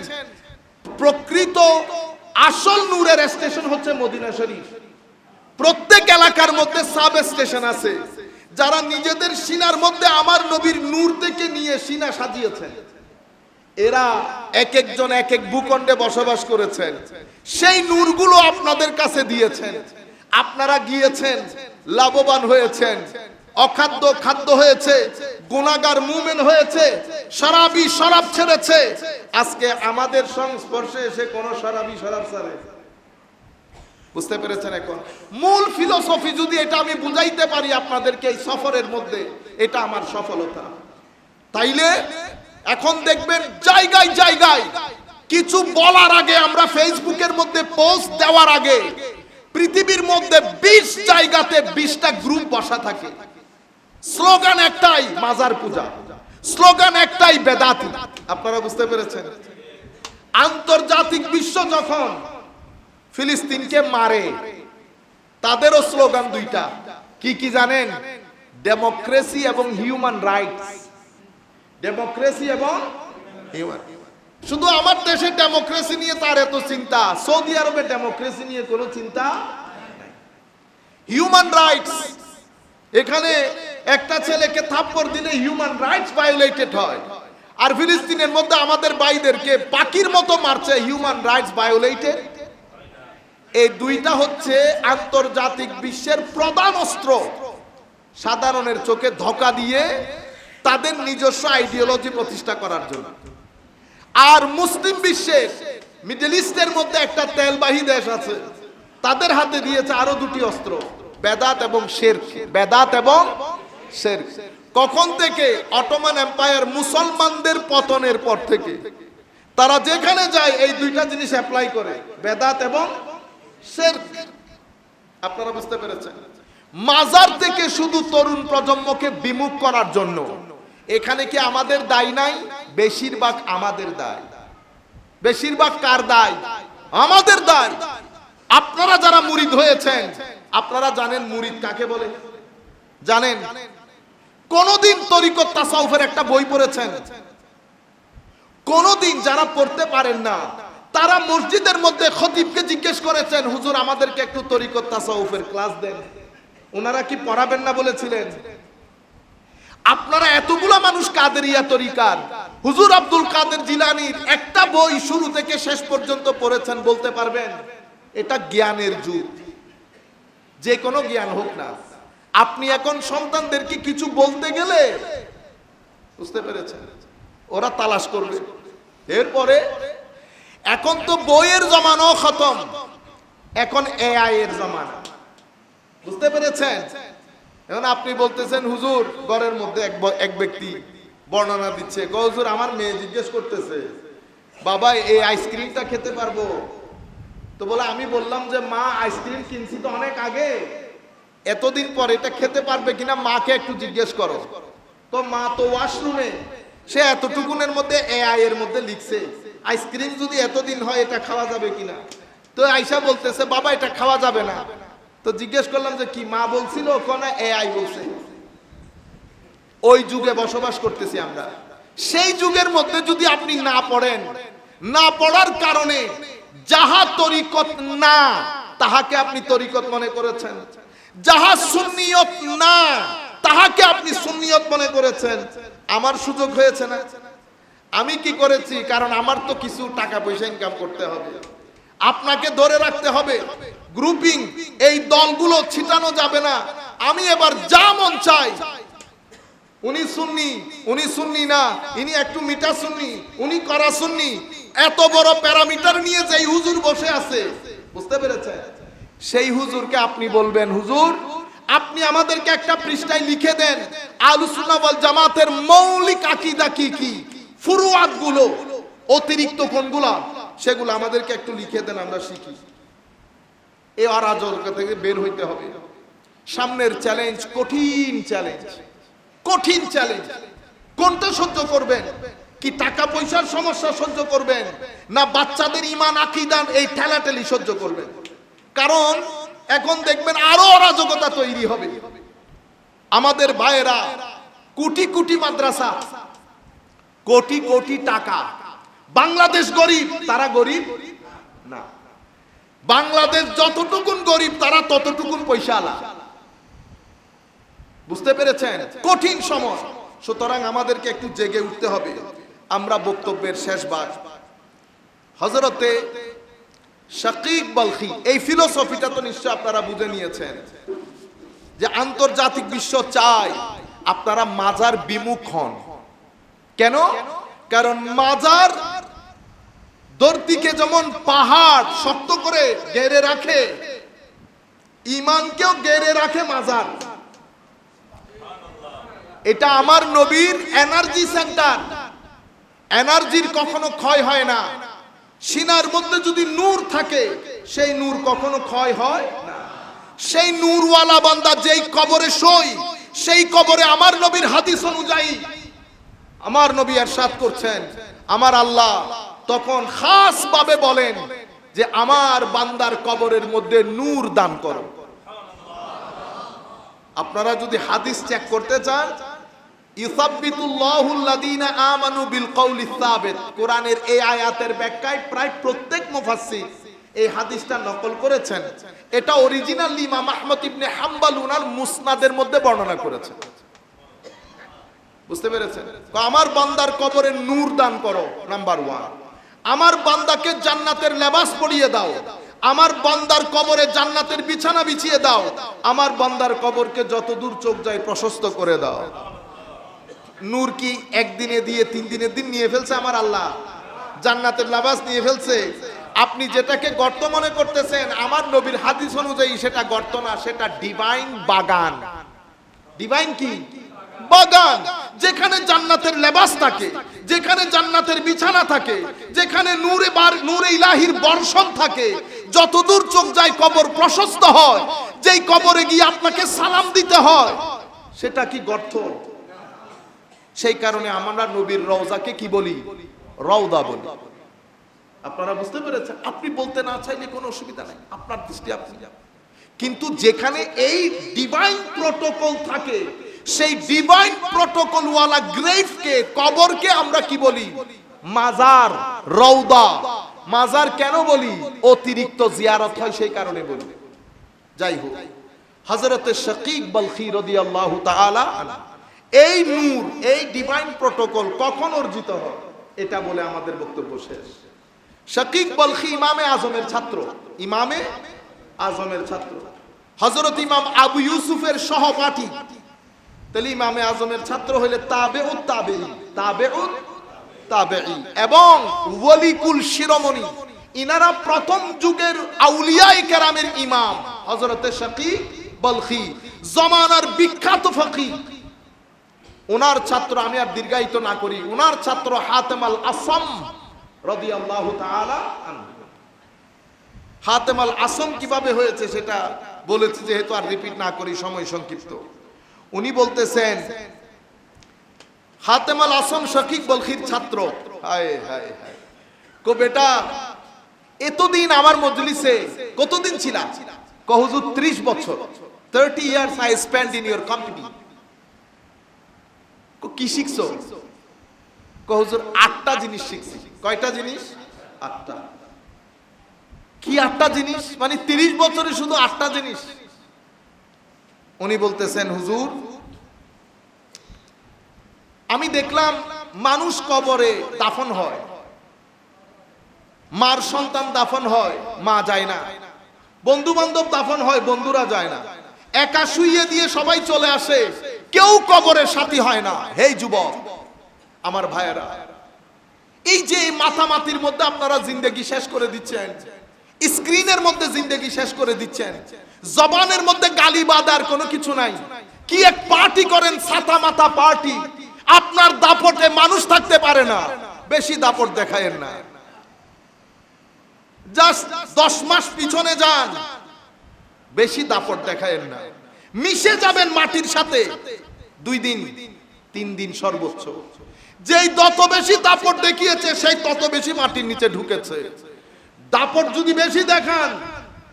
প্রকৃত আসল নূরের স্টেশন হচ্ছে মদিনা শরীফ। প্রত্যেক এলাকার মধ্যে সাব স্টেশন আছে, যারা নিজেদের সিনার মধ্যে আমার নবীর নূর থেকে নিয়ে সিনা সাজিয়েছেন। এরা এক একজন এক এক ভূখণ্ডে বসবাস করেছেন, সেই নূরগুলো আপনাদের কাছে দিয়েছেন। আপনারা গিয়েছেন, লাভবান হয়েছেন, অখাদ্য খাদ্য হয়েছে, গুনাহগার মুমিন হয়েছে, শরাবী শরাব ছেড়েছে। আজকে আমাদের সংস্পর্শে এসে কোন শরাবী শরাব ছাড়ে? বুঝতে পেরেছেন? এখন মূল ফিলোসফি যদি এটা আমি বুঝাইতে পারি আপনাদেরকে এই সফরের মধ্যে, এটা আমার সফলতা। তাইলে এখন দেখবেন জায়গায় জায়গায় কিছু বলার আগে, আমরা ফেসবুকের মধ্যে পোস্ট দেওয়ার আগে পৃথিবীর মধ্যে 20 জায়গাতে 20টা গ্রুপ বসা থাকে। স্লোগান একটাই, মাজার পূজা। স্লোগান একটাই, বেদাতি। আপনারা বুঝতে পেরেছেন? আন্তর্জাতিক বিশ্ব যখন ফিলিস্তিনকে মারে, তাদেরও স্লোগান দুইটা। কি কি জানেন? ডেমোক্রেসি এবং হিউম্যান রাইটস। ডেমোক্রেসি এবং হিউম্যান। শুধু আমার দেশে ডেমোক্রেসি নিয়ে তার এত চিন্তা, সৌদি আরবে ডেমোক্রেসি নিয়ে কোনো চিন্তা নাই। হিউম্যান রাইটস, এখানে একটা ছেলেকে থাপ্পড় দিলে হিউম্যান রাইটস ভায়োলেটেড হয়, আর ফিলিস্তিনের মধ্যে আমাদের ভাইদেরকে পাখির মতো মারছে, হিউম্যান রাইটস ভায়োলেটেড। এই দুইটা হচ্ছে আন্তর্জাতিক বিশ্বের প্রধান অস্ত্র, সাধারণের চোখে ধোঁকা দিয়ে তাদের নিজস্ব আইডিওলজি প্রতিষ্ঠা করার জন্য। আর মুসলিম বিশ্বের, মিডল ইস্টের মধ্যে একটা তেলবাহী দেশ আছে, তাদের হাতে দিয়েছে আরো দুটি অস্ত্র, বেদাত এবং শিরক। বেদাত এবং শিরক কখন থেকে? অটোমান এম্পায়ার মুসলমানদের পতনের পর থেকে তারা যেখানে যায় এই দুইটা জিনিস অ্যাপ্লাই করে, বেদাত এবং শিরক। আপনারা বুঝতে পেরেছেন? মাজার থেকে শুধু তরুণ প্রজন্মকে বিমুখ করার জন্য। এখানে কি আমাদের দায় নাই? বেশিরভাগ আমাদের দায়। বেশিরভাগ কার দায়? আমাদের দায়। আপনারা যারা মুরিদ হয়েছেন, আপনারা জানেন মুরিদ কাকে বলে? জানেন? কোনদিন তরিকত তাসাউফের একটা বই পড়েছেন? কোনদিন? যারা পড়তে পারেন না তারা মসজিদের মধ্যে খতিবকে জিজ্ঞেস করেছেন, হুজুর আমাদেরকে একটু তরিকত তাসাউফের ক্লাস দেন। ওনারা কি পড়াবেন না বলেছিলেন? আপনারা এতগুলা মানুষ কাদেরিয়া তরিকার, হুজুর আব্দুল কাদের জিলানীর একটা বই শুরু থেকে শেষ পর্যন্ত পড়েছেন, বলতে পারবেন? এটা জ্ঞানের যুগ, যে কোনো জ্ঞান হোক না। আপনি এখন সন্তানদেরকে কিছু বলতে গেলে, বুঝতে পেরেছেন, ওরা তালাশ করবে। এরপরে এখন তো বইয়ের জমানো খতম, এখন এআই এর জমানা। বুঝতে পেরেছেন? এখন আপনি বলতেছেন, হুজুর ঘরের মধ্যে এক ব্যক্তি বর্ণনা দিচ্ছে, হুজুর আমার মেয়ে জিজ্ঞেস করতেছে, বাবা এই আইসক্রিমটা খেতে পারবো? তো বলে, আমি বললাম যে মা আইসক্রিম কিনছি তো অনেক আগে, এতদিন পর এটা খেতে পারবে কিনা মাকে একটু জিজ্ঞেস করো। তো মা তো ওয়াশরুমে, সে এতটুকুনের মধ্যে এআই এর মধ্যে লিখছে আইসক্রিম যদি এতদিন হয় এটা খাওয়া যাবে কিনা। তো আয়শা বলতেছে, বাবা এটা খাওয়া যাবে না। তো জিজ্ঞেস করলাম যে কি মা বলছিল? কোন এআই বলছে। ওই যুগে বসবাস করতেছি আমরা। সেই যুগের মধ্যে যদি আপনি না পড়েন, না পড়ার কারণে যাহা তরিকত না তাহাকে আপনি তরিকত মনে করেছেন, যাহা সুন্নিয়ত না তাহাকে আপনি সুন্নিয়ত মনে করেছেন। আমার সুযোগ হয়েছে না? আমি কি করেছি? কারণ আমার তো কিছু টাকা পয়সা ইনকাম করতে হবে, আপনাকে ধরে রাখতে হবে। গ্রুপিং, এই দলগুলো ছিটানো যাবে না। আমি এবার যা মন চাই, উনি সুন্নি, উনি সুন্নি না, ইনি একটু মিটা সুন্নি, উনি করা সুন্নি, এত বড় প্যারামিটার নিয়ে যেই হুজুর বসে আছে, বুঝতে পেরেছেন? সেই হুজুরকে আপনি বলবেন, হুজুর আপনি আমাদেরকে একটা পৃষ্ঠায় লিখে দেন আহলুস সুন্নাহ ওয়াল জামাতের মৌলিক আকীদা কি কি, ফুরুয়াত গুলো, অতিরিক্ত কোনগুলা, সেগুলো আমাদেরকে একটু লিখে দেন, আমরা শিখি। এই অরাজকতা থেকে বের হইতে হবে। সামনের চ্যালেঞ্জ কঠিন চ্যালেঞ্জ, কঠিন চ্যালেঞ্জ। কোনটা সহ্য করবেন? কি টাকা পয়সার সমস্যা সহ্য করবেন, না বাচ্চাদের ঈমান আকীদার এই ঠেলাঠেলি সহ্য করবেন? কারণ এখন দেখবেন আরো অরাজকতা তৈরি হবে। আমাদের ভাইয়েরা কোটি কোটি মাদ্রাসা, কোটি কোটি টাকা। বাংলাদেশ গরিব, তারা গরিব না। বাংলাদেশ যতটুকুন গরিব তারা ততটুকুন পয়সাওয়ালা। বুঝতে পেরেছেন? কঠিন সময়। সুতরাং আমাদেরকে একটু জেগে উঠতে হবে। আমরা বক্তব্যের শেষ ভাগ, হযরতে শাকিক বালখি, এই ফিলোসফিটা তো নিশ্চয় আপনারা বুঝে নিয়েছেন যে আন্তর্জাতিক বিশ্ব চায় আপনারা মাজার বিমুখ হন। কেন? কারণ মাজার ধরতিকে যেমন পাহাড় শক্ত করে ঘেরে রাখে, ঈমানকেও ঘেরে রাখে মাজার। এটা আমার নবীর এনার্জি সেন্টার, এনার্জির কখনো ক্ষয় হয় না। সিনার মধ্যে যদি নূর থাকে, সেই নূর কখনো ক্ষয় হয় না। সেই নূরওয়ালা বান্দা যেই কবরে শোয়, সেই কবরে আমার নবীর হাদিস অনুযায়ী আমার নবী ইরশাদ করছেন, আমার আল্লাহ তখন খাস ভাবে বলেন যে আমার বান্দার কবরের মধ্যে নূর দান করো। আপনারা যদি হাদিস চেক করতে চান, ইউসাব্বিতুল্লাহুল্লাযীনা আমানু বিল কওলি সাবিত, কোরআনের এই আয়াতের ব্যাখ্যায় প্রায় প্রত্যেক মুফাসসির এই হাদিসটা নকল করেছেন। এটা অরিজিনাল ইমাম আহমদ ইবনে হাম্বল উনার মুসনাদের মধ্যে বর্ণনা করেছেন। বুঝতে পেরেছেন? আমার বান্দার কবরে নূর দান করো, নাম্বার 1। আমার বান্দাকে জান্নাতের লেবাস পরিয়ে দাও, আমার বান্দার কবরে জান্নাতের বিছানা বিছিয়ে দাও, আমার বান্দার কবরকে যতদূর চোখ যায় প্রশস্ত করে দাও। নূর কি একদিনে দিয়ে 3 দিনের দিন নিয়ে ফেলছে আমার আল্লাহ? জান্নাতের লেবাস নিয়ে ফেলছে? আপনি যেটাকে গর্ত মনে করতেছেন, আমার নবীর হাদিস অনুযায়ী সেটা গর্ত না, সেটা ডিভাইন বাগান। ডিভাইন কি? বাগান। যেখানে জান্নাতের লেবাস থাকে, যেখানে জান্নাতের বিছানা থাকে, যেখানে নূরে ইলাহির বর্ষণ থাকে, যতদূর চোখ যায় কবর প্রশস্ত হয়, যেই কবরে গিয়ে আপনাকে সালাম দিতে হয়, সেটা কি গর্ত? সেই কারণে আমরা নবীর রওজাকে কি বলি? রওদা বলি। আপনারা বুঝতে পেরেছেন? আপনি বলতে না চাইলে কোনো অসুবিধা নাই, আপনার দৃষ্টি আপনি। কিন্তু যেখানে এই ডিভাইন প্রটোকল থাকে, সেই ডিভাইন প্রটোকল ওয়ালা গ্রেভকে, কবরকে আমরা কি বলি? মাজার, রওদা। মাজার কেন বলি? অতিরিক্ত জিয়ারত হয় সেই কারণে বলি। যাই হোক, হযরতে শাকীক বলখী রাদিয়াল্লাহু তাআলা আনহু এই নূর, এই ডিভাইন প্রটোকল কখন অর্জিত হয় এটা বলে আমাদের বক্তব্য শেষ। শাকীক বলখী ইমামে আজমের ছাত্র, ইমামে আজমের ছাত্র, হযরত ইমাম আবু ইউসুফের সহপাঠী। তাহলে ইমামে আজমের ছাত্র হইলে তাবেউত তাবেঈ, তাবেউত তাবেঈ এবং ওয়ালিকুল শিরোমণি, ইনারা প্রথম যুগের আউলিয়ায়ে কেরামের ইমাম হযরতে শাকীক বলখী, জামানার বিখ্যাত ফকিহ। ওনার ছাত্র, আমি আর দীর্ঘায়িত না করি, ওনার ছাত্র হাতেম আল আসম রাদিয়াল্লাহু তাআলা আনহু। হাতেম আল আসম কিভাবে হয়েছে সেটা বলেছি, যেহেতু আর রিপিট না করি, সময় সংক্ষিপ্ত। উনি বলতেছেন, হাতেম আল আসম শাকীক বলখীর ছাত্র। হায় হায় হায়, কো বেটা এতদিন আমার মজলিসে কতদিন ছিলা? কো হুজুর 30 বছর, 30 years I spend in your company. কি শিখছো? কো হুজুর 8টা জিনিস শিখছি। কয়টা জিনিস? 8টা। কি 8টা জিনিস? মানে 30 বছরে শুধু 8টা জিনিস? উনি বলতেছেন, হুজুর আমি দেখলাম মানুষ কবরে দাফন হয়, মার সন্তান দাফন হয়, মা যায় না, বন্ধু বান্ধব দাফন হয়, বন্ধুরা যায় না, একা শুইয়ে দিয়ে সবাই চলে আসে, কেউ কবরের সাথী হয় না। হে যুবক, আমার ভাইয়েরা, এই যে মাথামাতির মধ্যে আপনারা জিন্দেগি শেষ করে দিচ্ছেন, স্ক্রিনের মধ্যে জিন্দেগি শেষ করে দিচ্ছেন, জবানের মধ্যে গালিবাদ আর কোনো কিছু নাই, কি এক পার্টি করেন, ছাতা মাথা পার্টি। আপনার দাপটে মানুষ থাকতে পারে না, বেশি দাপট দেখায়েন না। জাস্ট 10 মাস পিছনে যান, বেশি দাপট দেখায়েন না। মিশে যাবেন মাটির সাথে 2 দিন 3 দিন সর্বোচ্চ। যেই যত বেশি দাপট দেখিয়েছে, সেই তত বেশি মাটির নিচে ঢুকেছে। দাপট যদি বেশি দেখান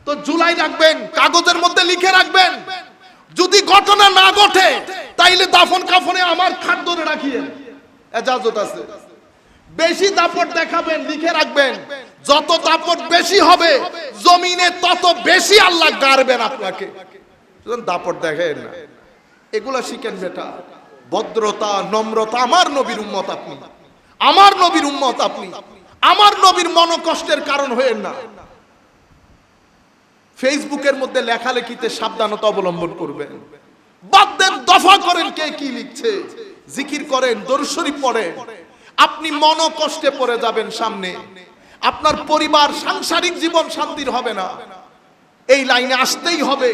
তো জুলাই রাখবেন, কাগজের মধ্যে লিখে রাখবেন, যদি ঘটনা না ঘটে তাইলে দাফন কাফনে আমার খাট ধরে রাখিয়েন, এজাজত আছে। বেশি দাপট দেখাবেন, লিখে রাখবেন, যত দাপট বেশি হবে জমিনে তত বেশি আল্লাহ গাড়বেন আপনাকে। দাপট দেখেন না, এগুলা শিখেন বেটা। ভদ্রতা, নম্রতা। আমার নবীর উম্মত আপনি, আমার নবীর উম্মত আপনি, আমার নবীর মনোকষ্টের কারণ হয়েন না। ফেসবুকের মধ্যে লেখালেখিতে সাবধানতা অবলম্বন করবেন। বাদ দেন, দফা করেন কে কি লিখছে, জিকির করেন, দরুদ শরীফ পড়েন। আপনি মনোকষ্টে পড়ে যাবেন সামনে, আপনার পরিবার, সাংসারিক জীবন শান্তির হবে না। এই লাইনে আসতেই হবে,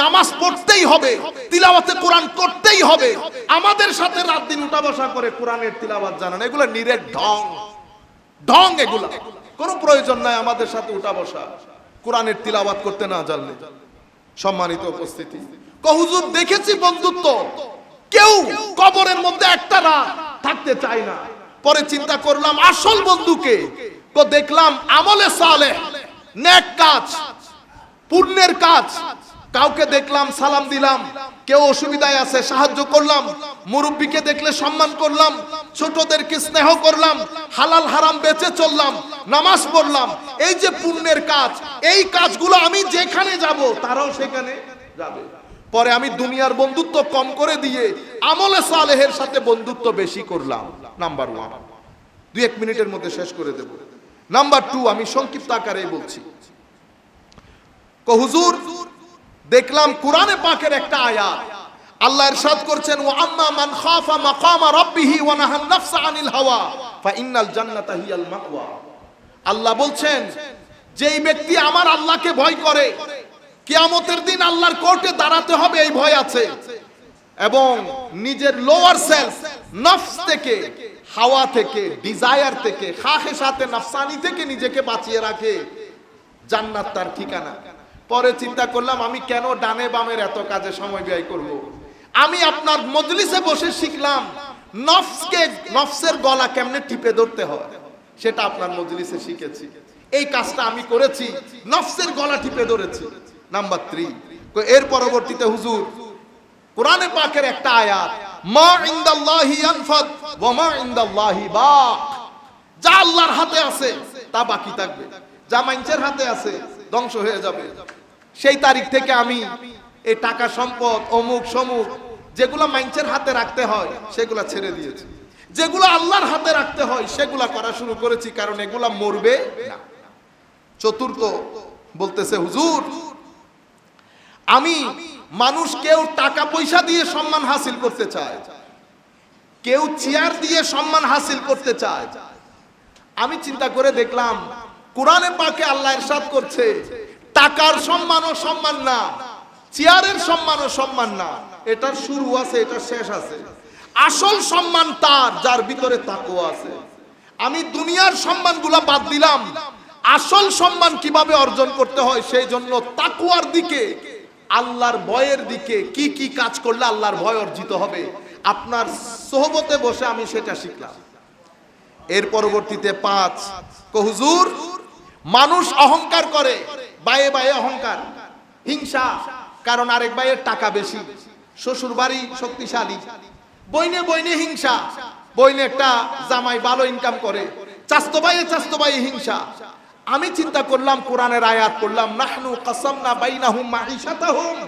নামাজ পড়তেই হবে, তিলাওয়াতে কোরআন করতেই হবে। আমাদের সাথে রাত দিন উঠা বসা করে কোরআনের তিলাওয়াত জানান, এগুলো নিরেট ঢং ঢং। এগুলা কোনো প্রয়োজন নাই আমাদের সাথে উঠা বসা কোরআনের তিলাওয়াত করতে না জানলে। সম্মানিত উপস্থিতি, হুজুর দেখেছি বন্ধুত্ব, কেউ কবরের মধ্যে একটা রাত থাকতে চাই না। পরে চিন্তা করলাম আসল বন্ধুকে, তো দেখলাম আমলে সালেহ, নেক কাজ, পুণ্যের কাজ। কাউকে দেখলাম সালাম দিলাম, কেউ অসুবিধায় আছে সাহায্য করলাম, মুরব্বীকে দেখলে সম্মান করলাম, ছোটদেরকে স্নেহ করলাম, হালাল হারাম বেঁচে চললাম, নামাজ পড়লাম। এই যে পুণ্যের কাজ, এই কাজগুলো আমি যেখানে যাব তারাও সেখানে যাবে। পরে আমি দুনিয়ার বন্ধুত্ব কম করে দিয়ে আমলে সালেহের সাথে বন্ধুত্ব বেশি করলাম। নাম্বার 1, 2-1 মিনিটের মধ্যে শেষ করে দেব। নাম্বার 2, আমি সংক্ষিপ্ত আকারে বলছি। হুজুর দেখলাম কোরআনে পাকের একটা আয়াত, আল্লাহ ইরশাদ করছেন ওয়া আম্মা মান খাফা মাকামা রাব্বিহি ওয়া নাহান নাফসা আনিল হাওয়া ফা ইন্নাল জান্নাতা হিয়াল মাওয়া। আল্লাহ বলছেন যেই ব্যক্তি আমার আল্লাহকে ভয় করে, কিয়ামতের দিন আল্লাহর কোর্টে দাঁড়াতে হবে এই ভয় আছে, এবং নিজের লোয়ার সেলফ নফস থেকে, হাওয়া থেকে, ডিজায়ার থেকে, খাহেসাতে নফসানি থেকে নিজেকে বাঁচিয়ে রাখে, জান্নাত তার ঠিকানা। পরে চিন্তা করলাম আমি কেন ডানে বামের এত কাজে সময় ব্যয় করব। আমি আপনার মজলিসে বসে শিখলাম নফসকে, নফসের গলা কেমনে টিপে ধরতে হয় সেটা আপনার মজলিসে শিখেছি। এই কাজটা আমি করেছি, নফসের গলা টিপে ধরেছি। নাম্বার 3, এর পরবর্তীতে হুজুর কোরআনে পাকের একটা আয়াত, মা ইনদাল্লাহি ইয়ানফাদ ওয়া মা ইনদাল্লাহি বাক। যা আল্লাহর হাতে আছে তা বাকি থাকবে, যা মানুষের হাতে আছে ধ্বংস হয়ে যাবে। সেই তারিখ থেকে আমি এই টাকা সম্পদ অমুক সমুক যেগুলো মানুষের হাতে রাখতে হয় সেগুলা ছেড়ে দিয়েছি, যেগুলো আল্লাহর হাতে রাখতে হয় সেগুলা করা শুরু করেছি, কারণ এগুলা মরবে না। চতুর্থ বলতেছে হুজুর আমি মানুষ, কেউ টাকা পয়সা দিয়ে সম্মান হাসিল করতে চায়, কেউ চেয়ার দিয়ে সম্মান হাসিল করতে চায়। আমি চিন্তা করে দেখলাম কোরআনে পাকে আল্লাহ ইরশাদ করছে টাকার সম্মানও সম্মান না, চেয়ারের সম্মানও সম্মান না। এটার শুরু আছে, এটার শেষ আছে। আসল সম্মান তার যার ভিতরে তাকওয়া আছে। আমি দুনিয়ার সম্মানগুলো বাদ দিলাম, আসল সম্মান কিভাবে অর্জন করতে হয় সেই জন্য তাকওয়ার দিকে, আল্লাহর ভয়ের দিকে কি কি কাজ করলে আল্লাহর ভয় অর্জিত হবে, আপনার সোহবতে বসে আমি সেটা শিখলাম। এর পরবর্তীতে 5, হুজুর মানুষ অহংকার করে, বায়ে বায়ে অহংকার, হিংসা, কারণ আরেক ভাইয়ের টাকা বেশি, শ্বশুর বাড়ি শক্তিশালী, বইনে বইনে হিংসা, বইনে একটা জামাই ভালো ইনকাম করে, চাস্তো ভাইয়ে হিংসা। আমি চিন্তা করলাম কোরআনের আয়াত করলাম, নাহনু কাসামনা বাইনাহুম মাঈশাতাহুম,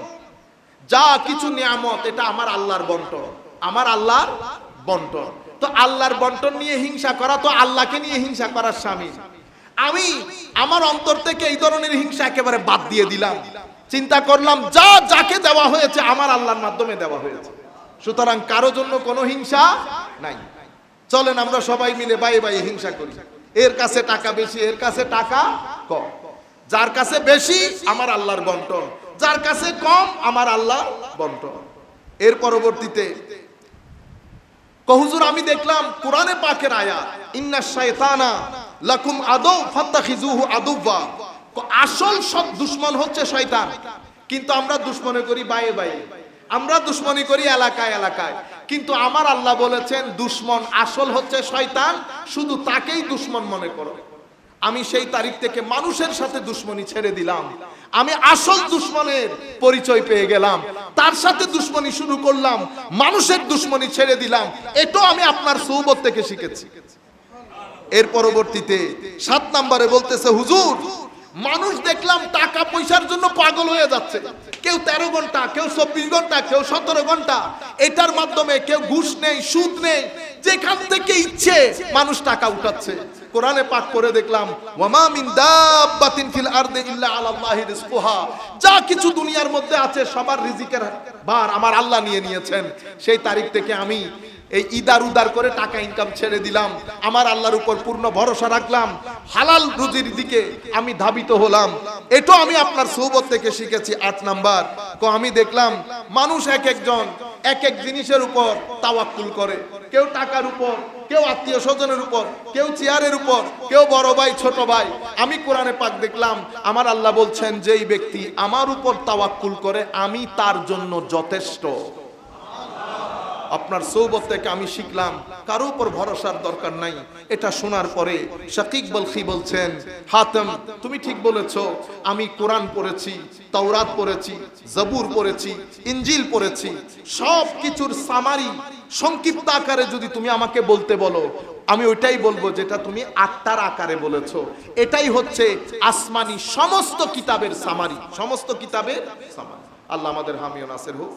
যা কিছু নিয়ামত এটা আমার আল্লাহর বন্টন, আমার আল্লাহর বন্টন। তো আল্লাহর বন্টন নিয়ে হিংসা করা তো আল্লাহকে নিয়ে হিংসা করার শামিল। আমি আমার অন্তর থেকে এই ধরনের হিংসা একেবারে বাদ দিয়ে দিলাম। চিন্তা করলাম যা যাকে দেওয়া হয়েছে আমার আল্লাহর মাধ্যমে দেওয়া হয়েছে, সুতরাং কারো জন্য কোনো হিংসা নাই। চলেন আমরা সবাই মিলে বায়ে বায়ে হিংসা করি, এর কাছে টাকা বেশি, এর কাছে টাকা কম। যার কাছে বেশি আমার আল্লাহর বন্টন, যার কাছে কম আমার আল্লাহর বন্টন। এর পরবর্তীতে হুজুর আমি দেখলাম কোরআনে পাকের আয়াত, ইন্নাশ শাইতানা লাকুম আদু ফাত্তাখিজুহু আদুওয়া। আসল সব দুশমন হচ্ছে শয়তান, কিন্তু আমরা দুশমনি করি বায়ে বায়ে, আমরা দুশমনি করি এলাকায় এলাকায়, কিন্তু আমার আল্লাহ বলেছেন দুশমন আসল হচ্ছে শয়তান, শুধু তাকেই দুশমন মনে করো। আমি সেই তারিখ থেকে মানুষের সাথে দুশমনি ছেড়ে দিলাম, আমি আসল দুশমনের পরিচয় পেয়ে গেলাম, তার সাথে দুশমনি শুরু করলাম, মানুষের দুশমনি ছেড়ে দিলাম। এটাও আমি আপনার সোহবত থেকে শিখেছি। এর পরবর্তীতে 7 নম্বরে বলতেছে হুজুর মানুষ দেখলাম টাকা পয়সার জন্য পাগল হয়ে যাচ্ছে, কেউ 13 ঘন্টা, কেউ 24 ঘন্টা, কেউ 17 ঘন্টা, এটার মাধ্যমে কেউ ঘুষ নেই, সুদ নেই, যেখান থেকে ইচ্ছে মানুষ টাকা উঠাচ্ছে। কোরআনে পাক করে দেখলাম ওয়ামা মিন দাব্বাতিন ফিল আরদি ইল্লা আলাল্লাহি রিজকুহা, যা কিছু দুনিয়ার মধ্যে আছে সবার রিজিকের ভার আমার আল্লাহ নিয়ে নিয়েছেন। সেই তারিখ থেকে আমি এই ইদার উদার করে টাকা ইনকাম ছেড়ে দিলাম, আমার আল্লাহর উপর পূর্ণ ভরসা রাখলাম, হালাল রুজির দিকে আমি ধাবিত হলাম। এটা আমি আপনার সোহবত থেকে শিখেছি। 8 নাম্বার আমি দেখলাম মানুষ এক একজন এক এক জিনিসের উপর তাওয়াক্কুল করে, কেউ টাকার উপর, কেউ আত্মীয় স্বজনের উপর, কেউ চেয়ারের উপর, কেউ বড় ভাই ছোট ভাই। আমি কোরআনে পাক দেখলাম আমার আল্লাহ বলছেন যেই ব্যক্তি আমার উপর তাওয়াক্কুল করে আমি তার জন্য যথেষ্ট। আপনার সৌবত থেকে আমি শিখলাম কারো উপর ভরসার দরকার নাই। এটা শোনার পরে শাকিক বলখি বলছেন, হাতেম তুমি ঠিক বলেছো, আমি কোরআন পড়েছি, তাওরাত পড়েছি, জবুর পড়েছি, ইনজিল পড়েছি, সব কিছুর সামারি সংক্ষিপ্ত আকারে যদি তুমি আমাকে বলতে বলো, আমি ওইটাই বলবো যেটা তুমি আটটার আকারে বলেছো। এটাই হচ্ছে আসমানি সমস্ত কিতাবের সামারি, সমস্ত কিতাবের সামারি। আল্লাহ আমাদের হামিও নাসির হোক।